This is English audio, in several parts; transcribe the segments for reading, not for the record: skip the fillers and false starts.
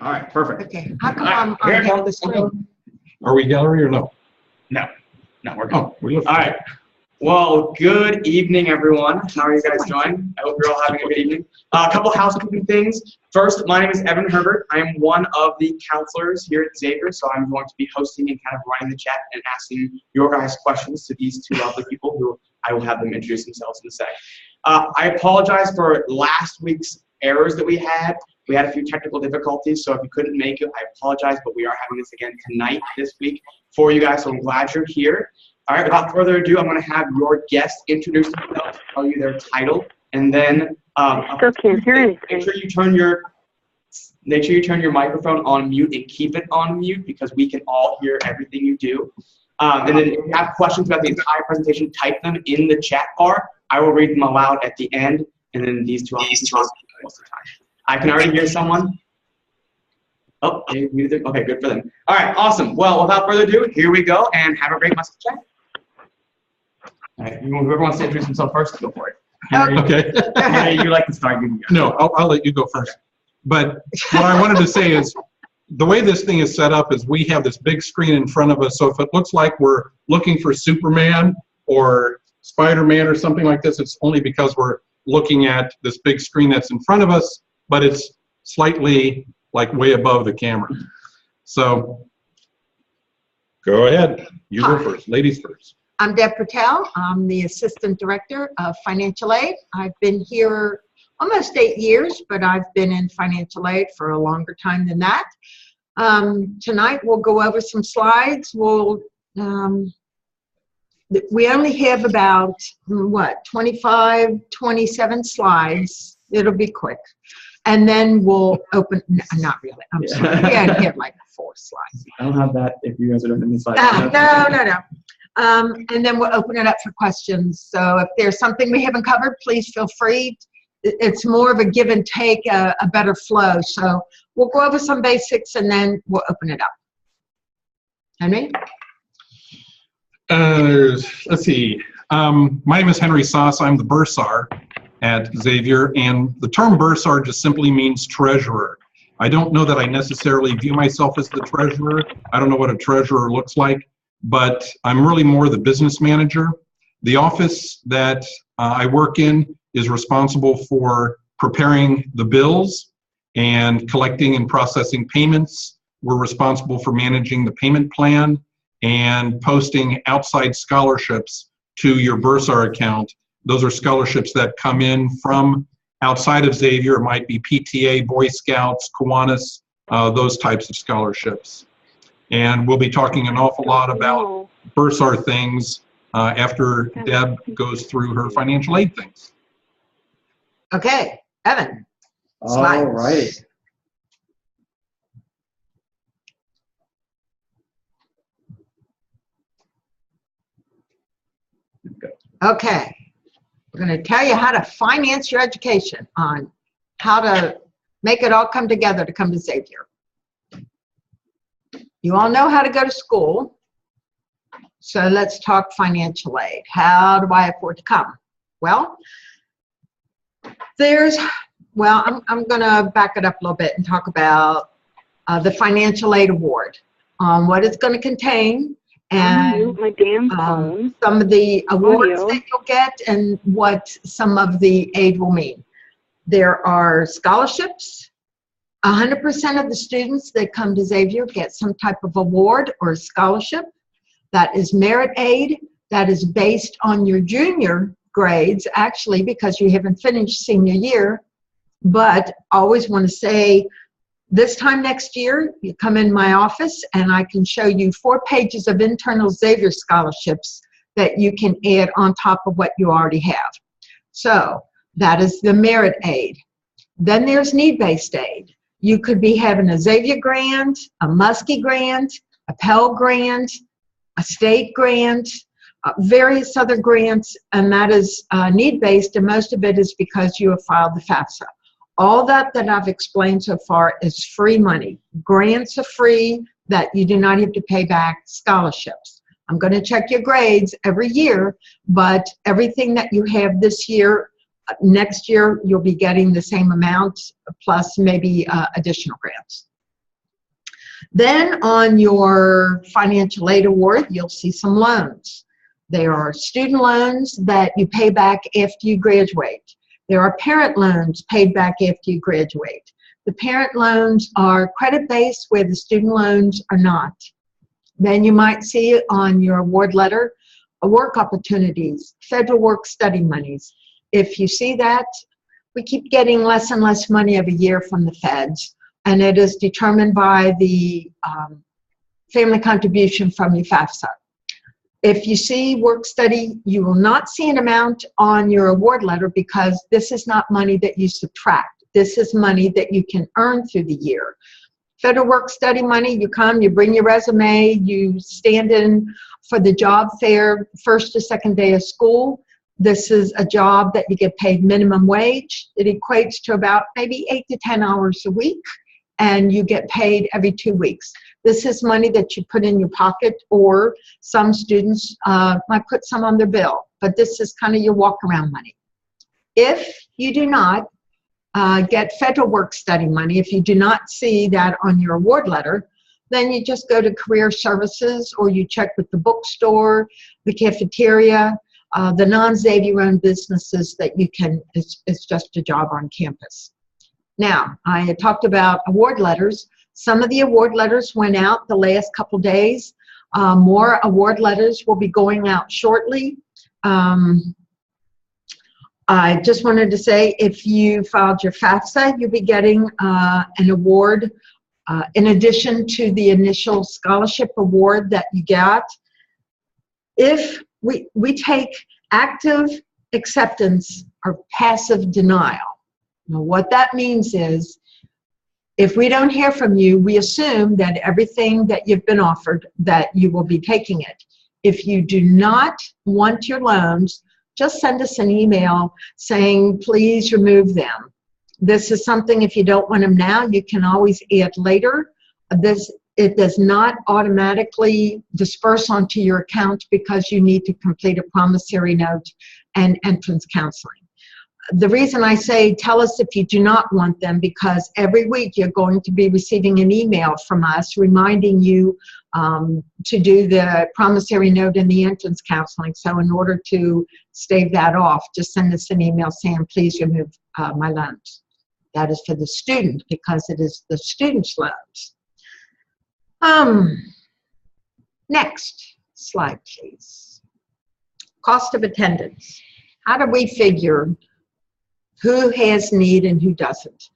All right, perfect. Okay, how come I'm on the screen? Are we gallery or no? No, we're good. Oh, we look. All right. Well, good evening, everyone. How are you guys doing? I hope you're all having a good evening. A couple housekeeping things. First, my name is Evan Herbert. I am one of the counselors here at Xavier, so I'm going to be hosting and kind of running the chat and asking your guys' questions to these two lovely people who I will have them introduce themselves in a sec. I apologize for last week's errors that we had. We had a few technical difficulties, so if you couldn't make it, I apologize, but we are having this again tonight, this week, for you guys, so I'm glad you're here. All right, without further ado, I'm going to have your guests introduce themselves, tell you their title, and then Still can't hear anything. make sure you turn your microphone on mute and keep it on mute because we can all hear everything you do. And then if you have questions about the entire presentation, type them in the chat bar. I will read them aloud at the end, and then these two most of the time. I can already hear someone. Oh, okay, good for them. All right, awesome. Well, without further ado, here we go, and have a great Musket chat. All right, whoever wants to introduce himself first, go for it. Okay. Henry, you like to start. No, I'll let you go first. But what I wanted to say is, the way this thing is set up is we have this big screen in front of us, so if it looks like we're looking for Superman or Spider-Man or something like this, it's only because we're looking at this big screen that's in front of us, but it's slightly like way above the camera. So go ahead. You go first. Ladies first. I'm Deb Patel. I'm the Assistant Director of Financial Aid. I've been here almost 8 years, but I've been in financial aid for a longer time than that. Tonight we'll go over some slides. We only have about, 25, 27 slides. It'll be quick. And then we'll open, not really, I'm sorry. We only have like 4 slides. I don't have that if you guys are doing these slides. No. And then we'll open it up for questions. So if there's something we haven't covered, please feel free. It's more of a give and take, a better flow. So we'll go over some basics and then we'll open it up. Henry? Let's see. My name is Henry Sauce. I'm the bursar at Xavier, and the term bursar just simply means treasurer. I don't know that I necessarily view myself as the treasurer. I don't know what a treasurer looks like, but I'm really more the business manager. The office that I work in is responsible for preparing the bills and collecting and processing payments. We're responsible for managing the payment plan and posting outside scholarships to your bursar account. Those are scholarships that come in from outside of Xavier. It might be PTA, Boy Scouts, Kiwanis, those types of scholarships. And we'll be talking an awful lot about bursar things after Deb goes through her financial aid things. Okay, Evan. All right. Okay. We're going to tell you how to finance your education, on how to make it all come together to come to Xavier. You all know how to go to school, so let's talk financial aid. How do I afford to come? Well, I'm going to back it up a little bit and talk about the financial aid award, what it's going to contain, and some of the awards that you'll get and what some of the aid will mean. There are scholarships. 100% of the students that come to Xavier get some type of award or scholarship. That is merit aid. That is based on your junior grades, actually, because you haven't finished senior year. But always want to say, this time next year, you come in my office and I can show you 4 pages of internal Xavier scholarships that you can add on top of what you already have. So that is the merit aid. Then there's need-based aid. You could be having a Xavier grant, a Muskie grant, a Pell grant, a state grant, various other grants, and that is need-based, and most of it is because you have filed the FAFSA. All that I've explained so far is free money. Grants are free that you do not have to pay back. Scholarships. I'm going to check your grades every year, but everything that you have this year, next year, you'll be getting the same amount plus maybe additional grants. Then on your financial aid award, you'll see some loans. There are student loans that you pay back after you graduate. There are parent loans paid back after you graduate. The parent loans are credit-based where the student loans are not. Then you might see on your award letter, work opportunities, federal work study monies. If you see that, we keep getting less and less money every year from the feds, and it is determined by the family contribution from your FAFSA. If you see work study, you will not see an amount on your award letter because this is not money that you subtract. This is money that you can earn through the year. Federal work study money, you come, you bring your resume, you stand in for the job fair first or second day of school. This is a job that you get paid minimum wage. It equates to about maybe 8 to 10 hours a week, and you get paid every 2 weeks. This is money that you put in your pocket, or some students might put some on their bill, but this is kind of your walk-around money. If you do not get federal work study money, if you do not see that on your award letter, then you just go to career services, or you check with the bookstore, the cafeteria, the non-Xavier owned businesses that you can, it's just a job on campus. Now, I had talked about award letters. Some of the award letters went out the last couple days. More award letters will be going out shortly. I just wanted to say, if you filed your FAFSA, you'll be getting an award in addition to the initial scholarship award that you got. If we take active acceptance or passive denial. Now, what that means is, if we don't hear from you, we assume that everything that you've been offered, that you will be taking it. If you do not want your loans, just send us an email saying, please remove them. This is something, if you don't want them now, you can always add later. It does not automatically disperse onto your account because you need to complete a promissory note and entrance counseling. The reason I say tell us if you do not want them, because every week you're going to be receiving an email from us reminding you to do the promissory note and the entrance counseling. So in order to stave that off, just send us an email saying, please remove my loans. That is for the student, because it is the student's loans. Next slide, please. Cost of attendance. How do we figure who has need and who doesn't?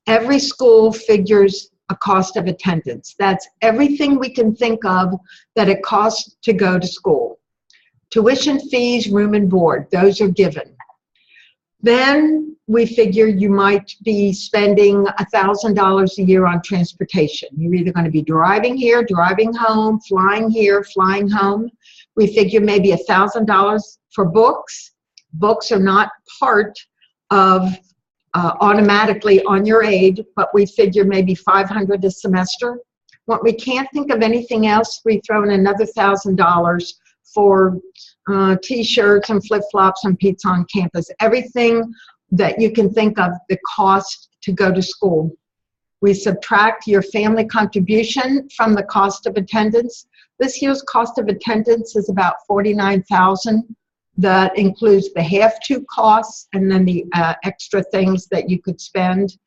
Every school figures a cost of attendance. That's everything we can think of that it costs to go to school. Tuition fees, room and board, those are given. Then we figure you might be spending $1,000 a year on transportation. You're either going to be driving here, driving home, flying here, flying home. We figure maybe $1,000 for books. Books are not part of automatically on your aid, but we figure maybe $500 a semester. When we can't think of anything else, we throw in another $1,000 for t-shirts and flip-flops and pizza on campus. Everything that you can think of, the cost to go to school. We subtract your family contribution from the cost of attendance. This year's cost of attendance is about $49,000. That includes the have-to costs and then the extra things that you could spend.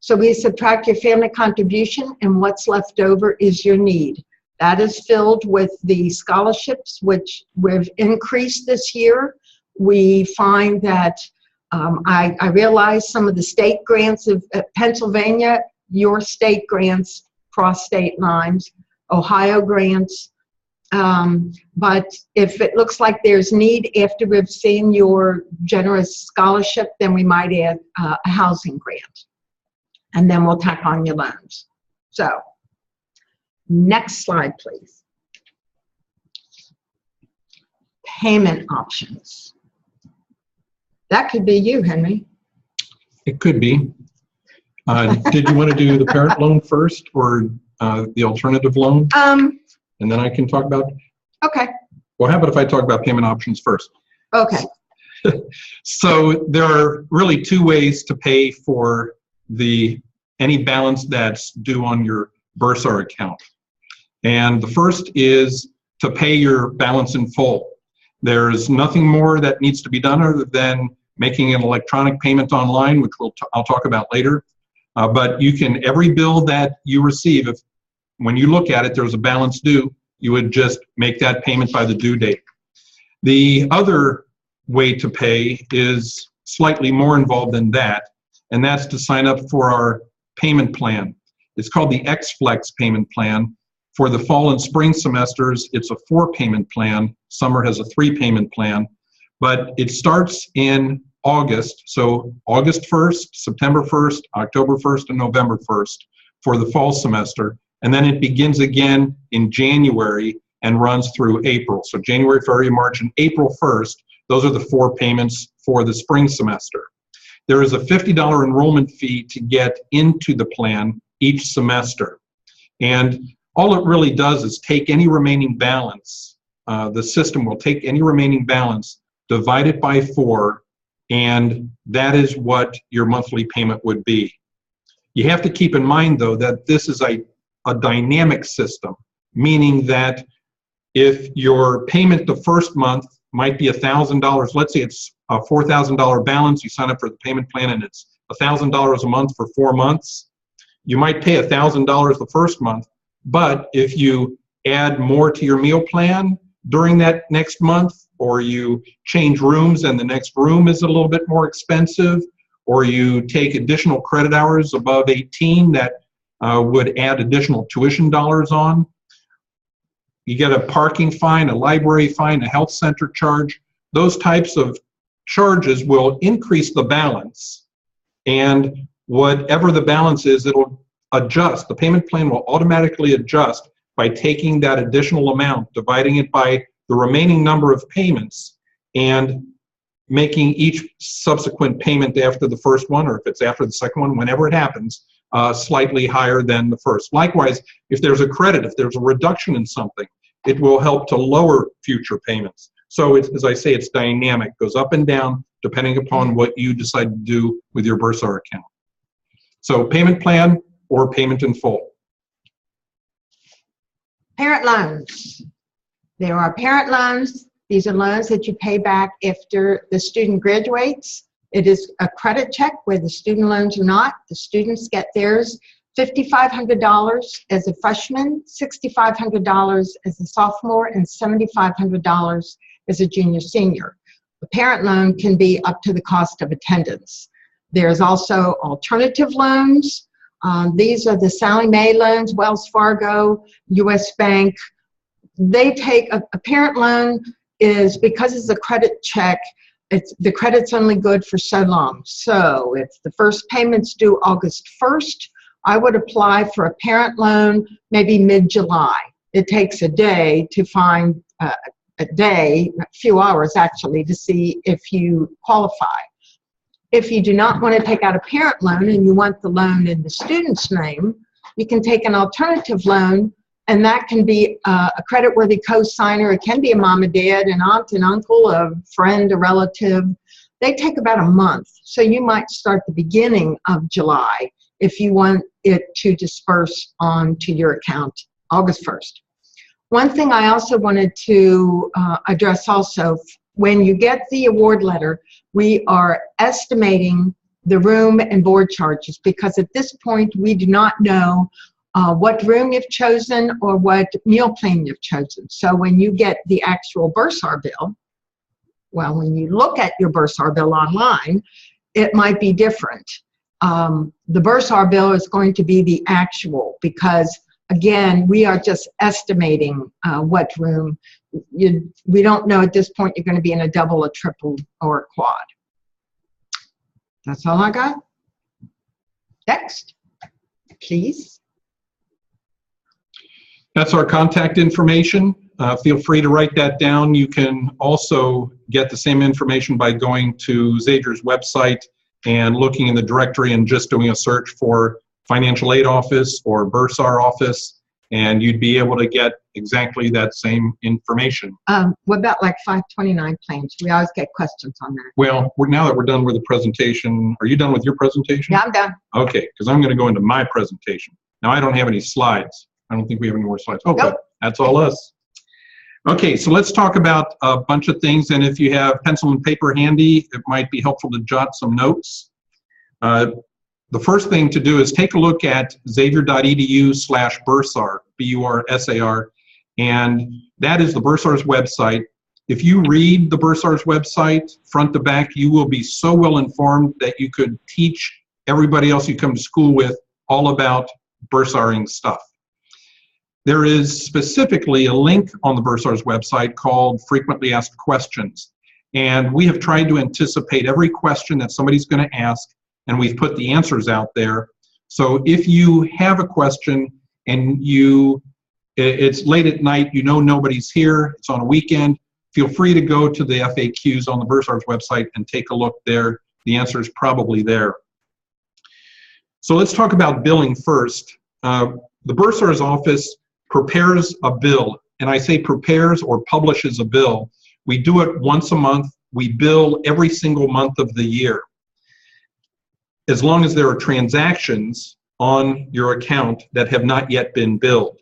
So we subtract your family contribution, and what's left over is your need. That is filled with the scholarships, which we've increased this year. We find that I realize some of the state grants of Pennsylvania, your state grants cross state lines, Ohio grants. But if it looks like there's need after we've seen your generous scholarship, then we might add a housing grant. And then we'll tack on your loans. So, next slide, please. Payment options. That could be you, Henry. It could be. Did you want to do the parent loan first, or the alternative loan? And then I can talk about. Okay. Well, how about if I talk about payment options first? Okay. So there are really two ways to pay for any balance that's due on your Bursar account. And the first is to pay your balance in full. There's nothing more that needs to be done other than making an electronic payment online, which I'll talk about later. But you can, every bill that you receive, if when you look at it, there's a balance due, you would just make that payment by the due date. The other way to pay is slightly more involved than that, and that's to sign up for our payment plan. It's called the X-Flex payment plan. For the fall and spring semesters, it's a 4-payment plan. Summer has a 3-payment plan, but it starts in August, so August 1st, September 1st, October 1st, and November 1st for the fall semester, and then it begins again in January and runs through April. So January, February, March, and April 1st, those are the 4 payments for the spring semester. There is a $50 enrollment fee to get into the plan each semester, and all it really does is take any remaining balance. The system will take any remaining balance, divide it by 4, and that is what your monthly payment would be. You have to keep in mind, though, that this is a dynamic system, meaning that if your payment the first month might be $1,000, let's say it's a $4,000 balance, you sign up for the payment plan and it's $1,000 a month for 4 months, you might pay $1,000 the first month, but if you add more to your meal plan during that next month, or you change rooms and the next room is a little bit more expensive, or you take additional credit hours above 18 that would add additional tuition dollars on, you get a parking fine, a library fine, a health center charge. Those types of charges will increase the balance, and whatever the balance is, it'll adjust. The payment plan will automatically adjust by taking that additional amount, dividing it by the remaining number of payments, and making each subsequent payment after the first one, or if it's after the second one, whenever it happens, slightly higher than the first. Likewise, if there's a credit, if there's a reduction in something, it will help to lower future payments. So it's, as I say, it's dynamic, goes up and down depending upon what you decide to do with your Bursar account. So payment plan or payment in full. Parent loans. There are parent loans. These are loans that you pay back after the student graduates. It is a credit check where the student loans are not. The students get theirs $5,500 as a freshman, $6,500 as a sophomore, and $7,500 as a junior senior. The parent loan can be up to the cost of attendance. There's also alternative loans. These are the Sallie Mae loans, Wells Fargo, US Bank. They take a parent loan is, because it's a credit check, the credit's only good for so long. So if the first payment's due August 1st, I would apply for a parent loan maybe mid-July. It takes a day to find, a few hours actually, to see if you qualify. If you do not want to take out a parent loan and you want the loan in the student's name, you can take an alternative loan, and that can be a creditworthy co-signer. It can be a mom and dad, an aunt and uncle, a friend, a relative. They take about a month. So you might start the beginning of July if you want it to disperse onto your account August 1st. One thing I also wanted to address also, when you get the award letter, we are estimating the room and board charges, because at this point we do not know what room you've chosen or what meal plan you've chosen. So when you get the actual Bursar bill, well, when you look at your Bursar bill online, it might be different. The Bursar bill is going to be the actual, because again, we are just estimating what room. We don't know at this point you're going to be in a double, a triple, or a quad. That's all I got. Next, please. That's our contact information. Feel free to write that down. You can also get the same information by going to Xavier's website and looking in the directory and just doing a search for financial aid office or Bursar office, and you'd be able to get exactly that same information. What about like 529 claims? We always get questions on that. Well, now that we're done with the presentation, are you done with your presentation? Yeah, I'm done. Okay, because I'm going to go into my presentation. Now, I don't have any slides. I don't think we have any more slides. Oh, Nope. good. That's all us. Okay, so let's talk about a bunch of things, and if you have pencil and paper handy, it might be helpful to jot some notes. The first thing to do is take a look at xavier.edu/bursar, B-U-R-S-A-R, and that is the Bursar's website. If you read the Bursar's website front to back, you will be so well informed that you could teach everybody else you come to school with all about bursaring stuff. There is specifically a link on the Bursar's website called Frequently Asked Questions. And we have tried to anticipate every question that somebody's going to ask, and we've put the answers out there. So if you have a question and it's late at night, you know nobody's here, it's on a weekend, feel free to go to the FAQs on the Bursar's website and take a look there. The answer is probably there. So let's talk about billing first. The Bursar's office prepares a bill, and I say prepares or publishes a bill. We do it once a month. We bill every single month of the year, as long as there are transactions on your account that have not yet been billed.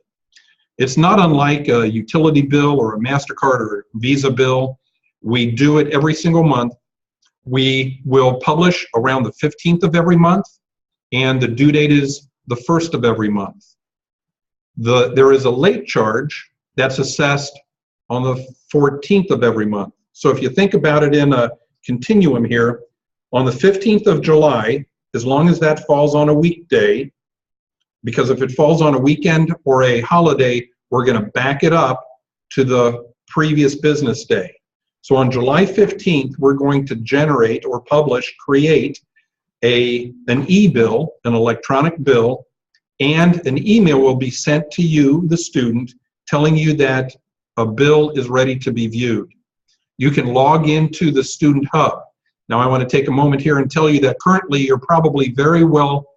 It's not unlike a utility bill or a MasterCard or a Visa bill. We do it every single month. We will publish around the 15th of every month, and the due date is the 1st of every month. There is a late charge that's assessed on the 14th of every month. So if you think about it in a continuum here, on the 15th of July, as long as that falls on a weekday, because if it falls on a weekend or a holiday, we're going to back it up to the previous business day. So on July 15th, we're going to generate or create an e-bill, an electronic bill, and an email will be sent to you, the student, telling you that a bill is ready to be viewed. You can log into the Student Hub. Now I want to take a moment here and tell you that currently you're probably very well,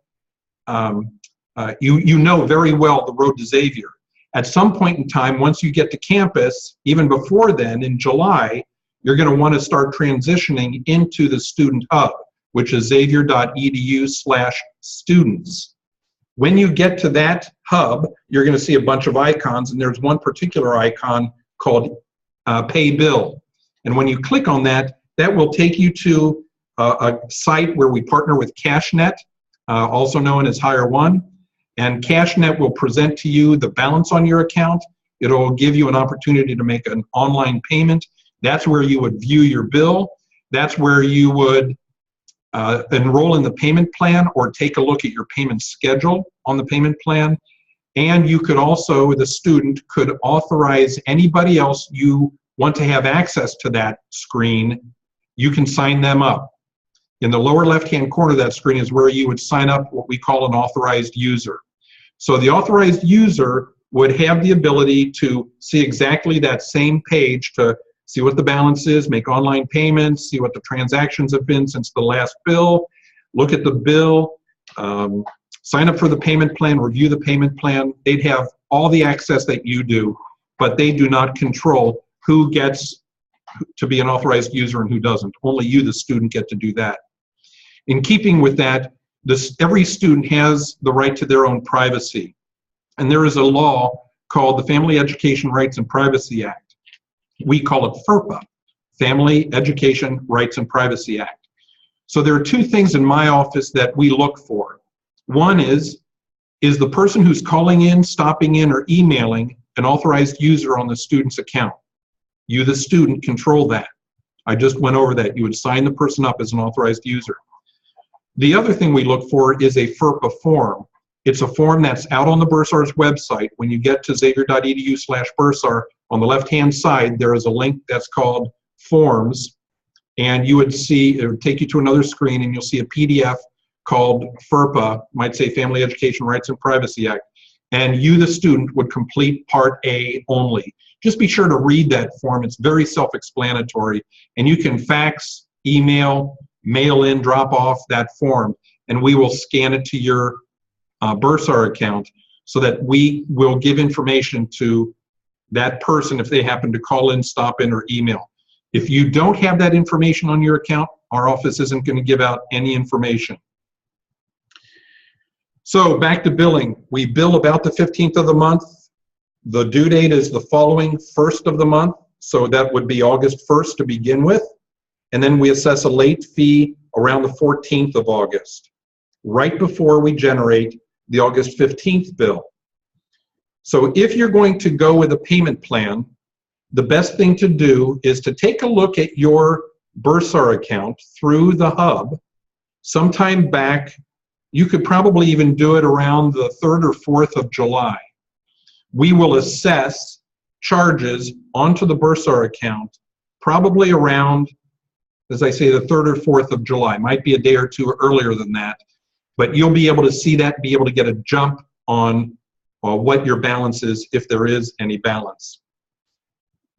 you know very well the road to Xavier. At some point in time, once you get to campus, even before then, in July, you're going to want to start transitioning into the Student Hub, which is xavier.edu/students. When you get to that hub, you're going to see a bunch of icons, and there's one particular icon called Pay Bill. And when you click on that, that will take you to a site where we partner with CashNet, also known as Hire One. And CashNet will present to you the balance on your account. It'll give you an opportunity to make an online payment. That's where you would view your bill. That's where you would enroll in the payment plan or take a look at your payment schedule on the payment plan. And you could also, the student could authorize anybody else you want to have access to that screen. You can sign them up. In the lower left-hand corner of that screen is where you would sign up what we call an authorized user. So the authorized user would have the ability to see exactly that same page to see what the balance is, make online payments, see what the transactions have been since the last bill, look at the bill, sign up for the payment plan, review the payment plan. They'd have all the access that you do, but they do not control who gets to be an authorized user and who doesn't. Only you, the student, get to do that. In keeping with that, every student has the right to their own privacy. And there is a law called the Family Education Rights and Privacy Act. We call it FERPA, Family Education Rights and Privacy Act. So there are two things in my office that we look for. One is the person who's calling in, stopping in, or emailing an authorized user on the student's account? You, the student, control that. I just went over that. You would sign the person up as an authorized user. The other thing we look for is a FERPA form. It's a form that's out on the Bursar's website. When you get to xavier.edu/bursar, on the left-hand side, there is a link that's called Forms, and you would see, it would take you to another screen, and you'll see a PDF called FERPA, might say Family Education Rights and Privacy Act, and you, the student, would complete Part A only. Just be sure to read that form. It's very self-explanatory, and you can fax, email, mail in, drop off that form, and we will scan it to your Bursar account so that we will give information to that person if they happen to call in, stop in, or email. If you don't have that information on your account, our office isn't going to give out any information. So back to billing. We bill about the 15th of the month. The due date is the following 1st of the month, so that would be August 1st to begin with. And then we assess a late fee around the 14th of August, right before we generate the August 15th bill. So if you're going to go with a payment plan, the best thing to do is to take a look at your Bursar account through the hub. Sometime back, you could probably even do it around the 3rd or 4th of July. We will assess charges onto the Bursar account probably around, as I say, the 3rd or 4th of July. Might be a day or two earlier than that, but you'll be able to see that, be able to get a jump on what your balance is, if there is any balance.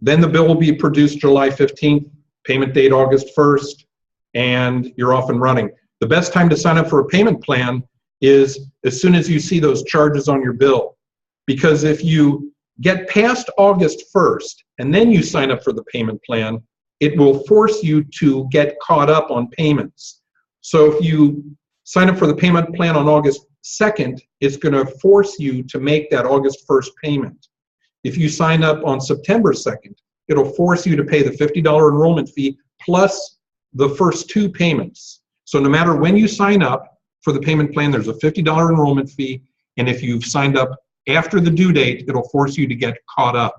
Then the bill will be produced July 15th, payment date August 1st, and you're off and running. The best time to sign up for a payment plan is as soon as you see those charges on your bill. Because if you get past August 1st and then you sign up for the payment plan, it will force you to get caught up on payments. So if you sign up for the payment plan on August 2nd, it's going to force you to make that August 1st payment. If you sign up on September 2nd, it'll force you to pay the $50 enrollment fee plus the first 2 payments. So no matter when you sign up for the payment plan, there's a $50 enrollment fee, and if you've signed up after the due date, it'll force you to get caught up.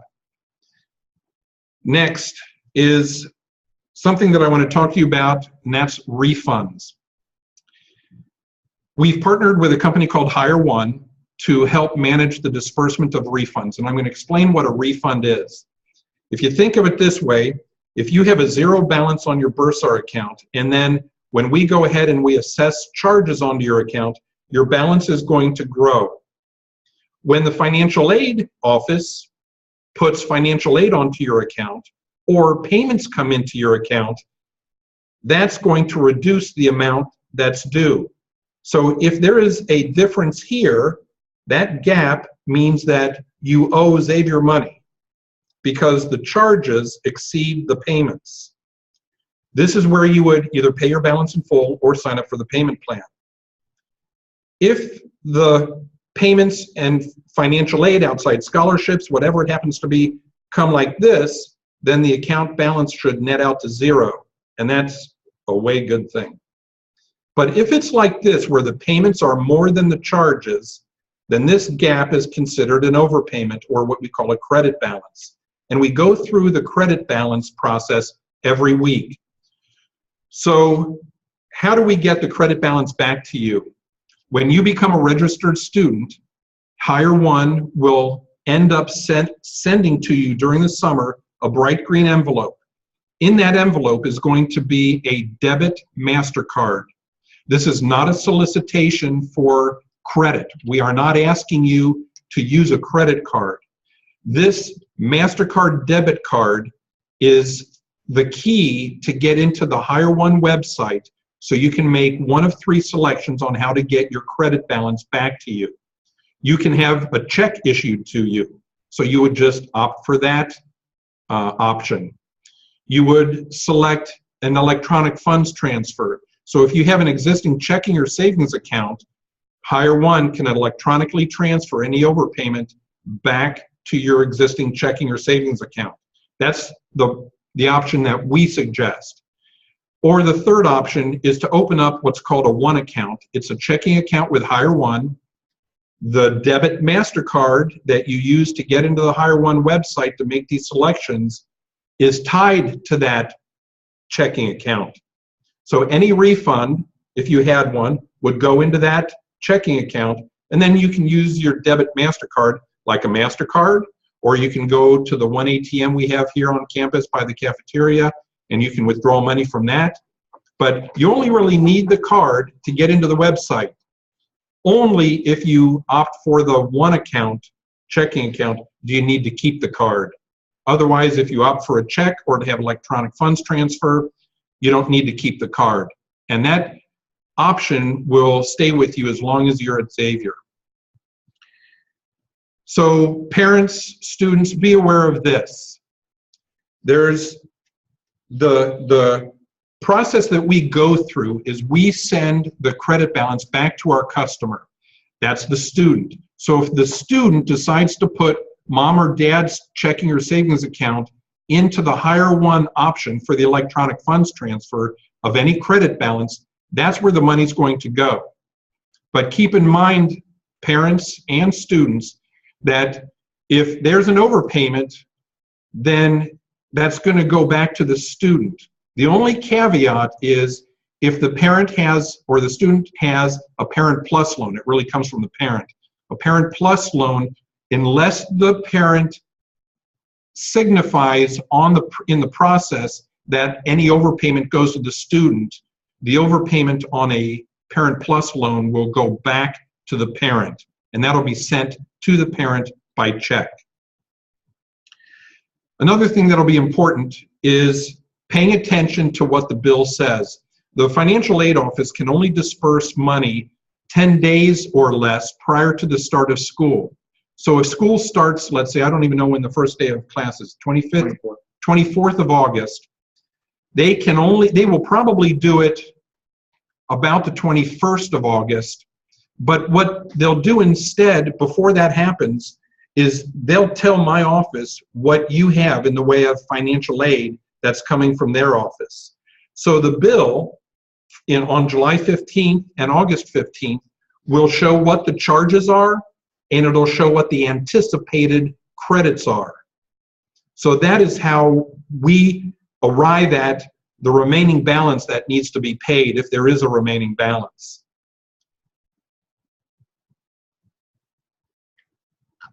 Next is something that I want to talk to you about, and that's refunds. We've partnered with a company called Hire One to help manage the disbursement of refunds, and I'm going to explain what a refund is. If you think of it this way, if you have a 0 balance on your Bursar account, and then when we go ahead and we assess charges onto your account, your balance is going to grow. When the financial aid office puts financial aid onto your account, or payments come into your account, that's going to reduce the amount that's due. So if there is a difference here, that gap means that you owe Xavier money because the charges exceed the payments. This is where you would either pay your balance in full or sign up for the payment plan. If the payments and financial aid, outside scholarships, whatever it happens to be, come like this, then the account balance should net out to 0, and that's a way good thing. But if it's like this, where the payments are more than the charges, then this gap is considered an overpayment, or what we call a credit balance. And we go through the credit balance process every week. So how do we get the credit balance back to you? When you become a registered student, Hire One will end up sending to you during the summer a bright green envelope. In that envelope is going to be a debit MasterCard. This is not a solicitation for credit. We are not asking you to use a credit card. This MasterCard debit card is the key to get into the Hire One website, so you can make one of 3 selections on how to get your credit balance back to you. You can have a check issued to you, so you would just opt for that option. You would select an electronic funds transfer. So if you have an existing checking or savings account, Hire One can electronically transfer any overpayment back to your existing checking or savings account. That's the option that we suggest. Or the third option is to open up what's called a One account. It's a checking account with Hire One. The debit MasterCard that you use to get into the Hire One website to make these selections is tied to that checking account. So any refund, if you had one, would go into that checking account, and then you can use your debit MasterCard like a MasterCard, or you can go to the one ATM we have here on campus by the cafeteria, and you can withdraw money from that. But you only really need the card to get into the website. Only if you opt for the One account, checking account, do you need to keep the card. Otherwise, if you opt for a check or to have electronic funds transfer, you don't need to keep the card. And that option will stay with you as long as you're at Xavier. So parents, students, be aware of this. There's the process that we go through is we send the credit balance back to our customer. That's the student. So if the student decides to put mom or dad's checking or savings account into the higher one option for the electronic funds transfer of any credit balance, that's where the money's going to go. But keep in mind, parents and students, that if there's an overpayment, then that's going to go back to the student. The only caveat is if the parent has, or the student has, a Parent Plus loan. It really comes from the parent. A Parent Plus loan, unless the parent signifies in the process that any overpayment goes to the student, the overpayment on a Parent Plus loan will go back to the parent, and that'll be sent to the parent by check. Another thing that'll be important is paying attention to what the bill says. The financial aid office can only disperse money 10 days or less prior to the start of school. So if school starts, let's say, I don't even know when the first day of class is, 24th of August, they will probably do it about the 21st of August. But what they'll do instead, before that happens, is they'll tell my office what you have in the way of financial aid that's coming from their office. So the bill on July 15th and August 15th will show what the charges are, and it'll show what the anticipated credits are. So that is how we arrive at the remaining balance that needs to be paid, if there is a remaining balance.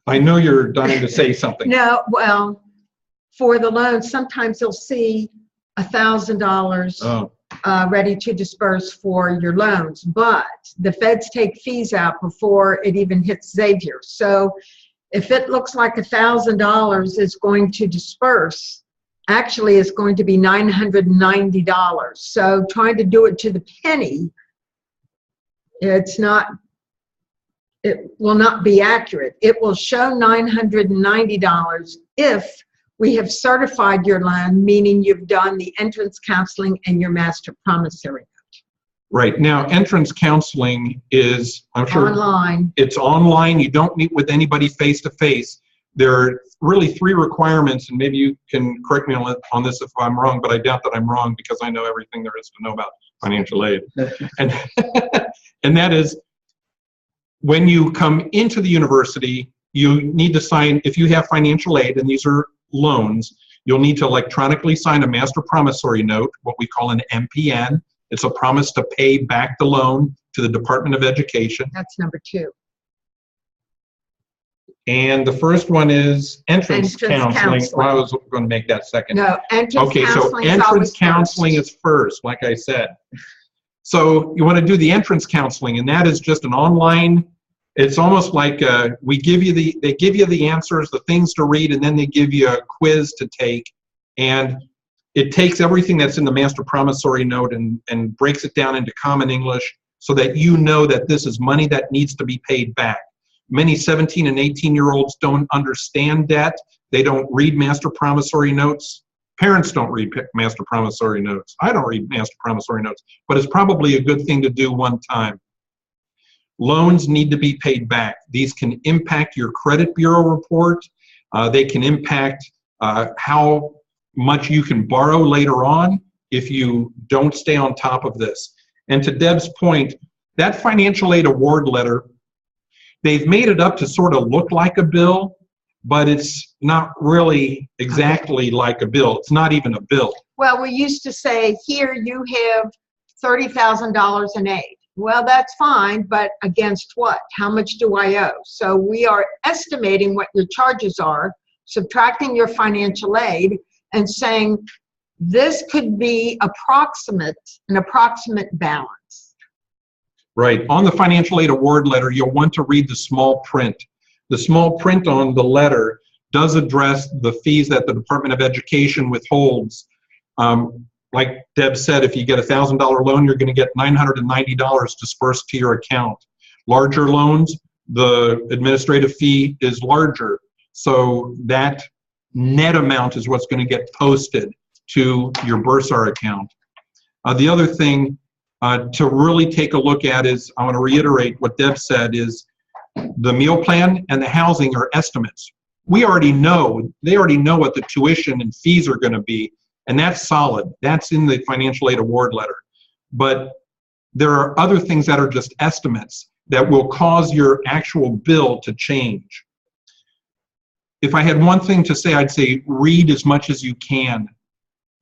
I know you're dying to say something. No, well, for the loan, sometimes you'll see $1,000 ready to disperse for your loans, but the feds take fees out before it even hits Xavier. So if it looks like $1,000 is going to disperse, actually it's going to be $990. So trying to do it to the penny, it will not be accurate. It will show $990 if we have certified your loan, meaning you've done the entrance counseling and your master promissory note. Right. Now, entrance counseling is, I'm sure, online. It's online. You don't meet with anybody face-to-face. There are really 3 requirements, and maybe you can correct me on this if I'm wrong, but I doubt that I'm wrong because I know everything there is to know about financial aid. And, and that is, when you come into the university, you need to sign, if you have financial aid, and these are loans, you'll need to electronically sign a master promissory note, what we call an MPN. It's a promise to pay back the loan to the Department of Education. That's number 2. And the first one is entrance counseling. Well, I was going to make that second. No, entrance okay, counseling. So entrance counseling is first, like I said. So you want to do the entrance counseling, and that is just an online. It's almost like they give you the answers, the things to read, and then they give you a quiz to take. And it takes everything that's in the master promissory note and breaks it down into common English so that you know that this is money that needs to be paid back. Many 17 and 18-year-olds don't understand debt. They don't read master promissory notes. Parents don't read master promissory notes. I don't read master promissory notes, but it's probably a good thing to do one time. Loans need to be paid back. These can impact your credit bureau report. They can impact how much you can borrow later on if you don't stay on top of this. And to Deb's point, that financial aid award letter, they've made it up to sort of look like a bill, but it's not really exactly like a bill. It's not even a bill. Well, we used to say, here you have $30,000 in aid. Well, that's fine, but against what? How much do I owe? So we are estimating what your charges are, subtracting your financial aid, and saying this could be an approximate balance. Right. On the financial aid award letter, you'll want to read the small print. The small print on the letter does address the fees that the Department of Education withholds. Like Deb said, if you get a $1,000 loan, you're going to get $990 dispersed to your account. Larger loans, the administrative fee is larger. So that net amount is what's going to get posted to your Bursar account. The other thing to really take a look at is, I want to reiterate what Deb said, is The meal plan and the housing are estimates. They already know what the tuition and fees are going to be, and that's solid. That's in the financial aid award letter. But there are other things that are just estimates that will cause your actual bill to change. If I had one thing to say, I'd say read as much as you can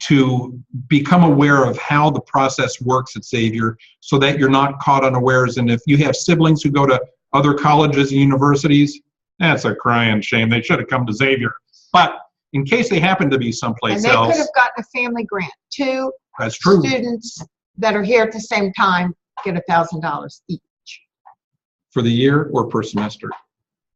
to become aware of how the process works at Xavier so that you're not caught unawares. And if you have siblings who go to other colleges and universities, that's a crying shame. They should have come to Xavier. But in case they happen to be someplace else. And they could have gotten a family grant. Two That's true. students that are here at the same time get $1,000 each. For the year or per semester?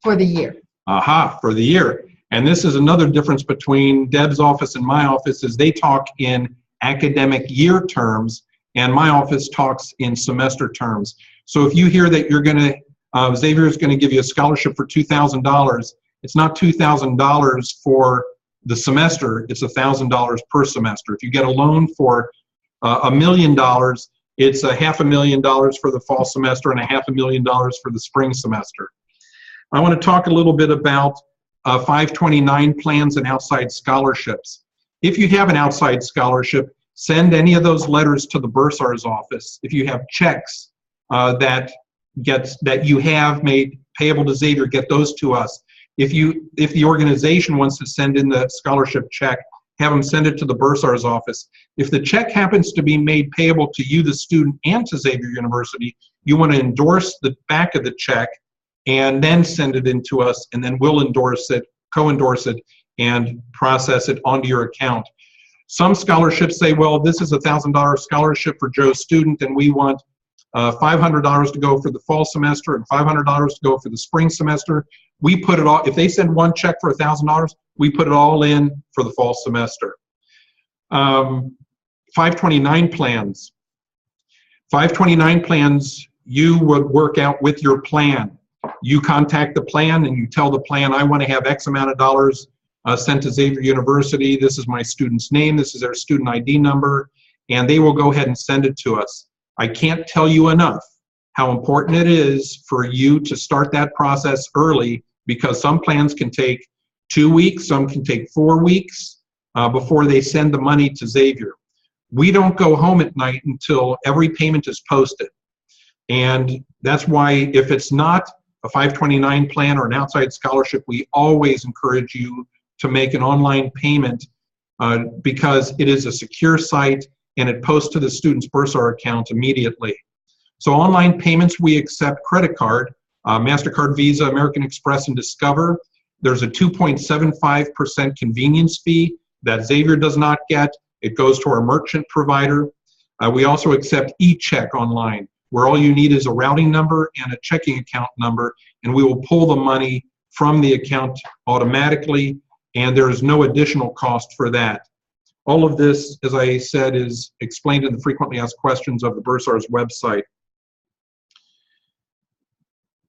For the year. Aha, for the year. And this is another difference between Deb's office and my office is they talk in academic year terms and my office talks in semester terms. So if you hear that you're going to, Xavier is going to give you a scholarship for $2,000, it's not $2,000 for the semester, it's $1,000 per semester. If you get a loan for $1 million, it's $500,000 for the fall semester and $500,000 for the spring semester. I want to talk a little bit about 529 plans and outside scholarships. If you have an outside scholarship, send any of those letters to the bursar's office. If you have checks that you have made payable to Xavier, get those to us. If the organization wants to send in the scholarship check, have them send it to the bursar's office. If the check happens to be made payable to you, the student, and to Xavier University, you want to endorse the back of the check and then send it in to us, and then we'll endorse it, co-endorse it, and process it onto your account. Some scholarships say, well, this is a $1,000 scholarship for Joe's student, and we want $500 to go for the fall semester and $500 to go for the spring semester. We put it all, if they send one check for $1,000, we put it all in for the fall semester. 529 plans. 529 plans, you would work out with your plan. You contact the plan and you tell the plan, I want to have X amount of dollars sent to Xavier University. This is my student's name. This is their student ID number. And they will go ahead and send it to us. I can't tell you enough how important it is for you to start that process early, because some plans can take 2 weeks, some can take 4 weeks before they send the money to Xavier. We don't go home at night until every payment is posted. And that's why if it's not a 529 plan or an outside scholarship, we always encourage you to make an online payment because it is a secure site and it posts to the student's bursar account immediately. So online payments, we accept credit card, MasterCard, Visa, American Express, and Discover. There's a 2.75% convenience fee that Xavier does not get. It goes to our merchant provider. We also accept e-check online, where all you need is a routing number and a checking account number, and we will pull the money from the account automatically, and there is no additional cost for that. All of this, as I said, is explained in the frequently asked questions of the bursar's website.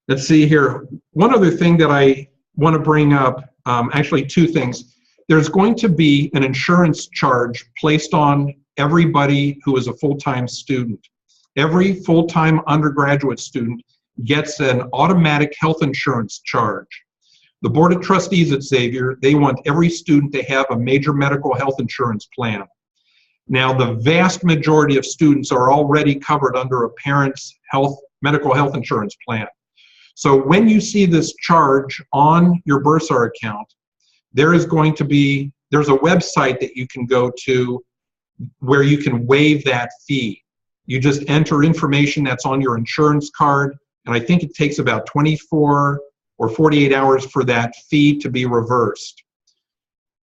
Let's see here. One other thing that I want to bring up, actually two things. There's going to be an insurance charge placed on everybody who is a full-time student. Every full-time undergraduate student gets an automatic health insurance charge. The Board of Trustees at Xavier, they want every student to have a major medical health insurance plan. Now, the vast majority of students are already covered under a parent's medical health insurance plan. So when you see this charge on your bursar account, there's a website that you can go to where you can waive that fee. You just enter information that's on your insurance card, and I think it takes about 24 or 48 hours for that fee to be reversed.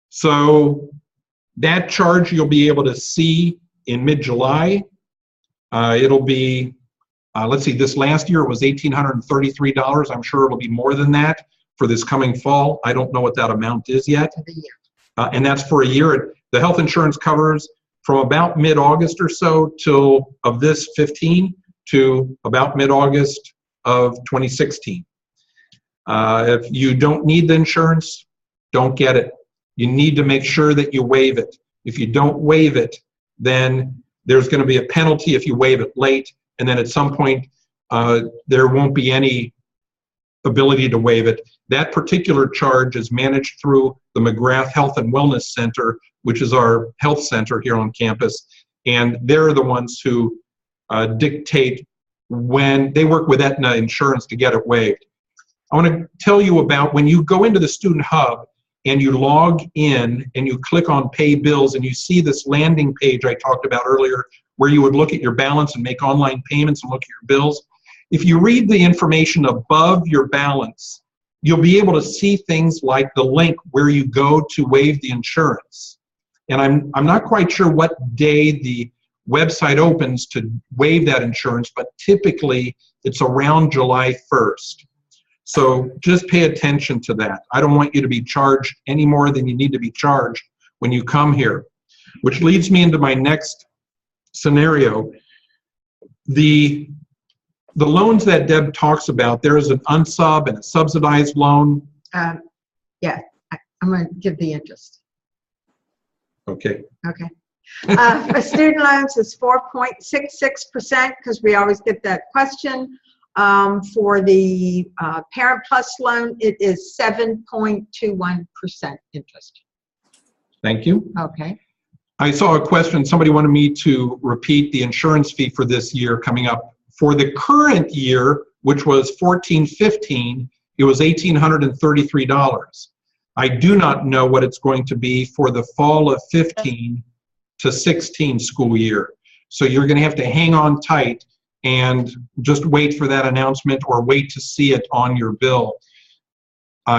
So that charge you'll be able to see in mid-July. It'll be, let's see, this last year it was $1,833. I'm sure it'll be more than that for this coming fall. I don't know what that amount is yet. And that's for a year. The health insurance covers from about mid-August or so till of this 15 to about mid-August of 2016. If you don't need the insurance, don't get it. You need to make sure that you waive it. If you don't waive it, then there's going to be a penalty if you waive it late, and then at some point there won't be any ability to waive it. That particular charge is managed through the McGrath Health and Wellness Center, which is our health center here on campus. And they're the ones who dictate when they work with Aetna Insurance to get it waived. I want to tell you about when you go into the Student Hub and you log in and you click on Pay Bills and you see this landing page I talked about earlier where you would look at your balance and make online payments and look at your bills. If you read the information above your balance, you'll be able to see things like the link where you go to waive the insurance. And I'm not quite sure what day the website opens to waive that insurance, but typically it's around July 1st. So just pay attention to that. I don't want you to be charged any more than you need to be charged when you come here, which leads me into my next scenario. The loans that Deb talks about, there is an unsub and a subsidized loan. Yeah, I'm going to give the interest. Okay. Okay. For student loans, it's 4.66% because we always get that question. For the Parent Plus loan, it is 7.21% interest. Thank you. Okay. I saw a question. Somebody wanted me to repeat the insurance fee for this year coming up. For the current year, which was 14-15, it was $1,833. I do not know what it's going to be for the fall of 15 to 16 school year. So you're going to have to hang on tight and just wait for that announcement or wait to see it on your bill.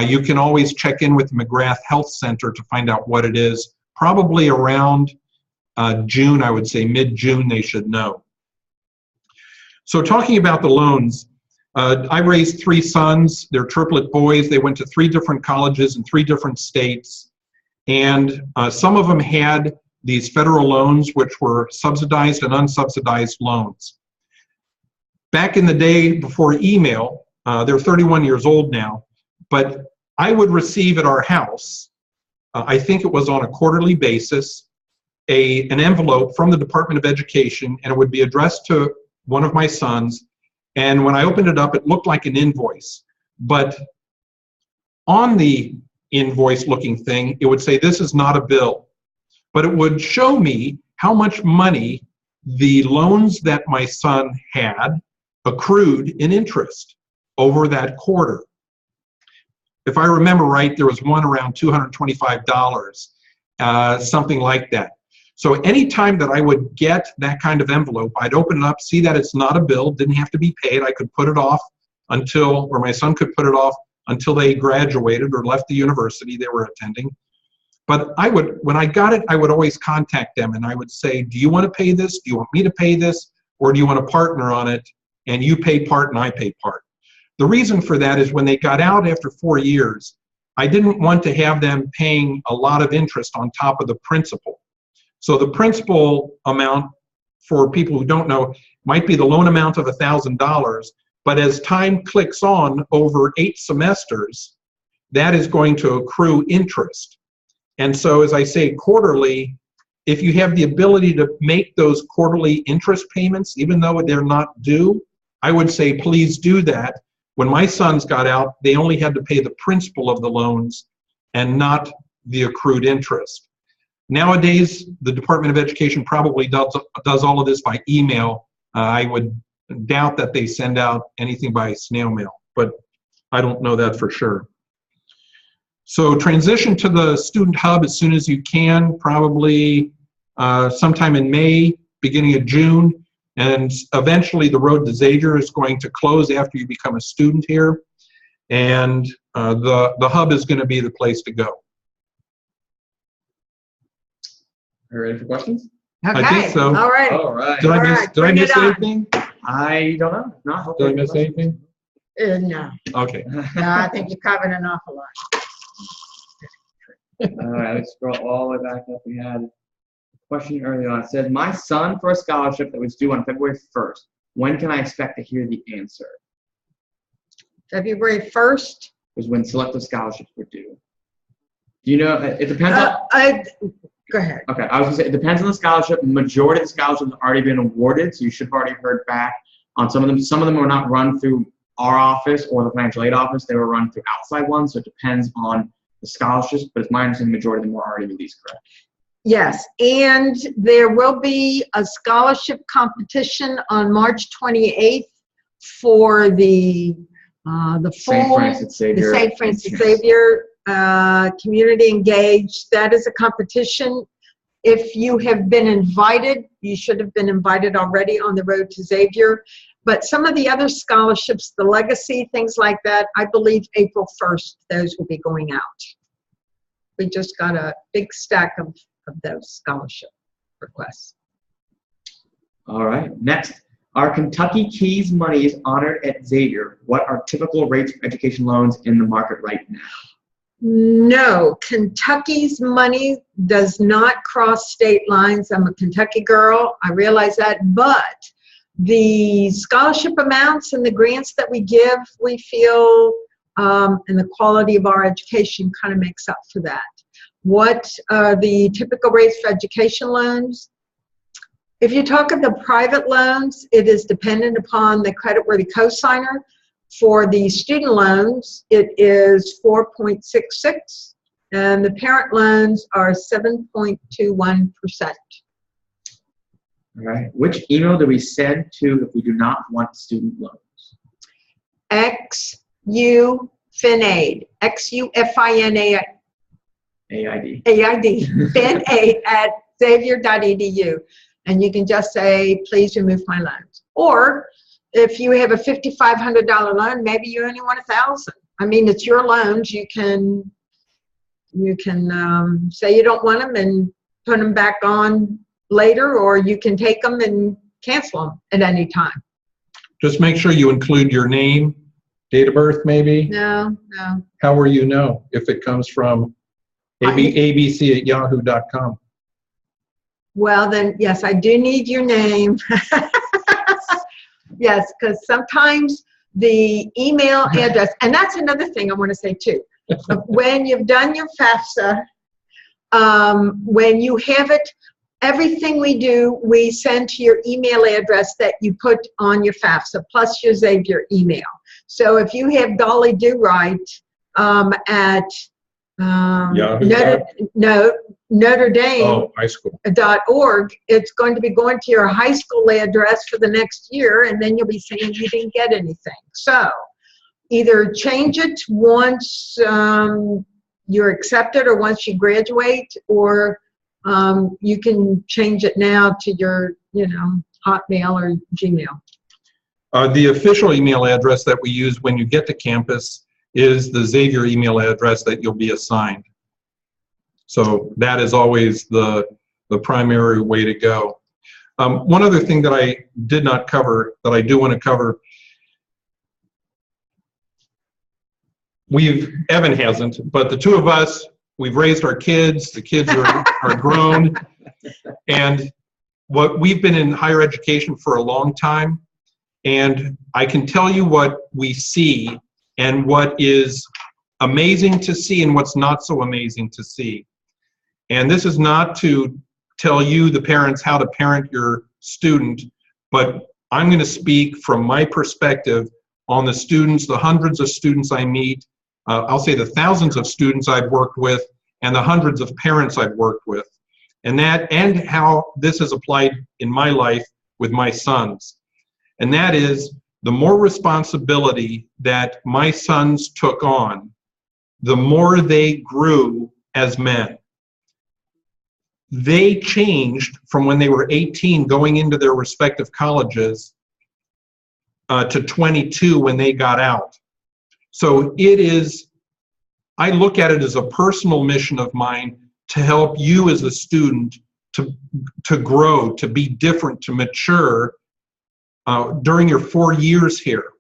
You can always check in with the McGrath Health Center to find out what it is. Probably around June, I would say mid-June, they should know. So talking about the loans, I raised 3 sons. They're triplet boys. They went to 3 different colleges in 3 different states. And some of them had these federal loans, which were subsidized and unsubsidized loans. Back in the day before email, they're 31 years old now, but I would receive at our house, I think it was on a quarterly basis, an envelope from the Department of Education, and it would be addressed to one of my sons. And when I opened it up, it looked like an invoice. But on the invoice looking thing, it would say, this is not a bill. But it would show me how much money the loans that my son had accrued in interest over that quarter. If I remember right, there was one around $225, something like that. So anytime that I would get that kind of envelope, I'd open it up, see that it's not a bill, didn't have to be paid. I could put it off until, or my son could put it off until they graduated or left the university they were attending. But I would, when I got it, I would always contact them and I would say, do you want to pay this? Do you want me to pay this? Or do you want to partner on it and you pay part and I pay part? The reason for that is when they got out after 4 years, I didn't want to have them paying a lot of interest on top of the principal. So the principal amount, for people who don't know, might be the loan amount of $1,000, but as time clicks on over 8 semesters, that is going to accrue interest. And so as I say, quarterly, if you have the ability to make those quarterly interest payments, even though they're not due, I would say please do that. When my sons got out, they only had to pay the principal of the loans and not the accrued interest. Nowadays, the Department of Education probably does all of this by email. I would doubt that they send out anything by snail mail, but I don't know that for sure. So transition to the Student Hub as soon as you can, probably sometime in May, beginning of June, and eventually the road to Xavier is going to close after you become a student here, and the Hub is going to be the place to go. Are you ready for questions? Okay. I think so. All right. All right. Did I miss anything? I don't know. No, I hope Did I miss anything? No. Okay. No, I think you covered an awful lot. All right, let's scroll all the way back up. We had a question earlier on. It said, my son for a scholarship that was due on February 1st. When can I expect to hear the answer? February 1st? Was when selective scholarships were due. Do you know, it depends on... Go ahead. Okay, I was going to say, it depends on the scholarship. Majority of the scholarships have already been awarded, so you should have already heard back on some of them. Some of them were not run through our office or the financial aid office. They were run through outside ones, so it depends on the scholarships, but it's my understanding the majority of them are already released, correct? Yes, and there will be a scholarship competition on March 28th for the St. full, Francis Xavier. the St. Francis Xavier Community Engaged. That is a competition. If you have been invited, you should have been invited already on the road to Xavier. But some of the other scholarships, the legacy, things like that, I believe April 1st, those will be going out. We just got a big stack of those scholarship requests. All right, next. Are Kentucky Keys monies honored at Xavier? What are typical rates for education loans in the market right now? No, Kentucky's money does not cross state lines. I'm a Kentucky girl, I realize that, but the scholarship amounts and the grants that we give, we feel, and the quality of our education kind of makes up for that. What are the typical rates for education loans? If you talk of the private loans, it is dependent upon the creditworthy cosigner. For the student loans, it is 4.66, and the parent loans are 7.21%. All right. Which email do we send to if we do not want student loans? XUFinaid, XUFINAID, AID. FINAID at xavier.edu. And you can just say, please remove my loans. Or if you have a $5,500 loan, maybe you only want $1,000. I mean, it's your loans. You can say you don't want them and put them back on later, or you can take them and cancel them at any time. Just make sure you include your name, date of birth maybe. No. How will you know if it comes from abc@yahoo.com? Well, then, yes, I do need your name. Yes, because sometimes the email address, and that's another thing I want to say too. When you've done your FAFSA, when you have it, everything we do, we send to your email address that you put on your FAFSA, plus your Xavier email. So if you have Dolly Do Right at Notre Dame high school. .org, it's going to be going to your high school address for the next year, and then you'll be saying you didn't get anything. So either change it once you're accepted or once you graduate, or you can change it now to your, Hotmail or Gmail. The official email address that we use when you get to campus is the Xavier email address that you'll be assigned. So that is always the primary way to go. One other thing that I did not cover that I do want to cover, Evan hasn't, but the two of us, we've raised our kids, the kids are grown, and we've been in higher education for a long time, and I can tell you what we see and what is amazing to see and what's not so amazing to see. And this is not to tell you, the parents, how to parent your student, but I'm going to speak from my perspective on the students, the hundreds of students I meet, I'll say the thousands of students I've worked with, and the hundreds of parents I've worked with, and how this is applied in my life with my sons. And that is, the more responsibility that my sons took on, the more they grew as men. They changed from when they were 18 going into their respective colleges to 22 when they got out. So I look at it as a personal mission of mine to help you as a student to grow, to be different, to mature during your 4 years here.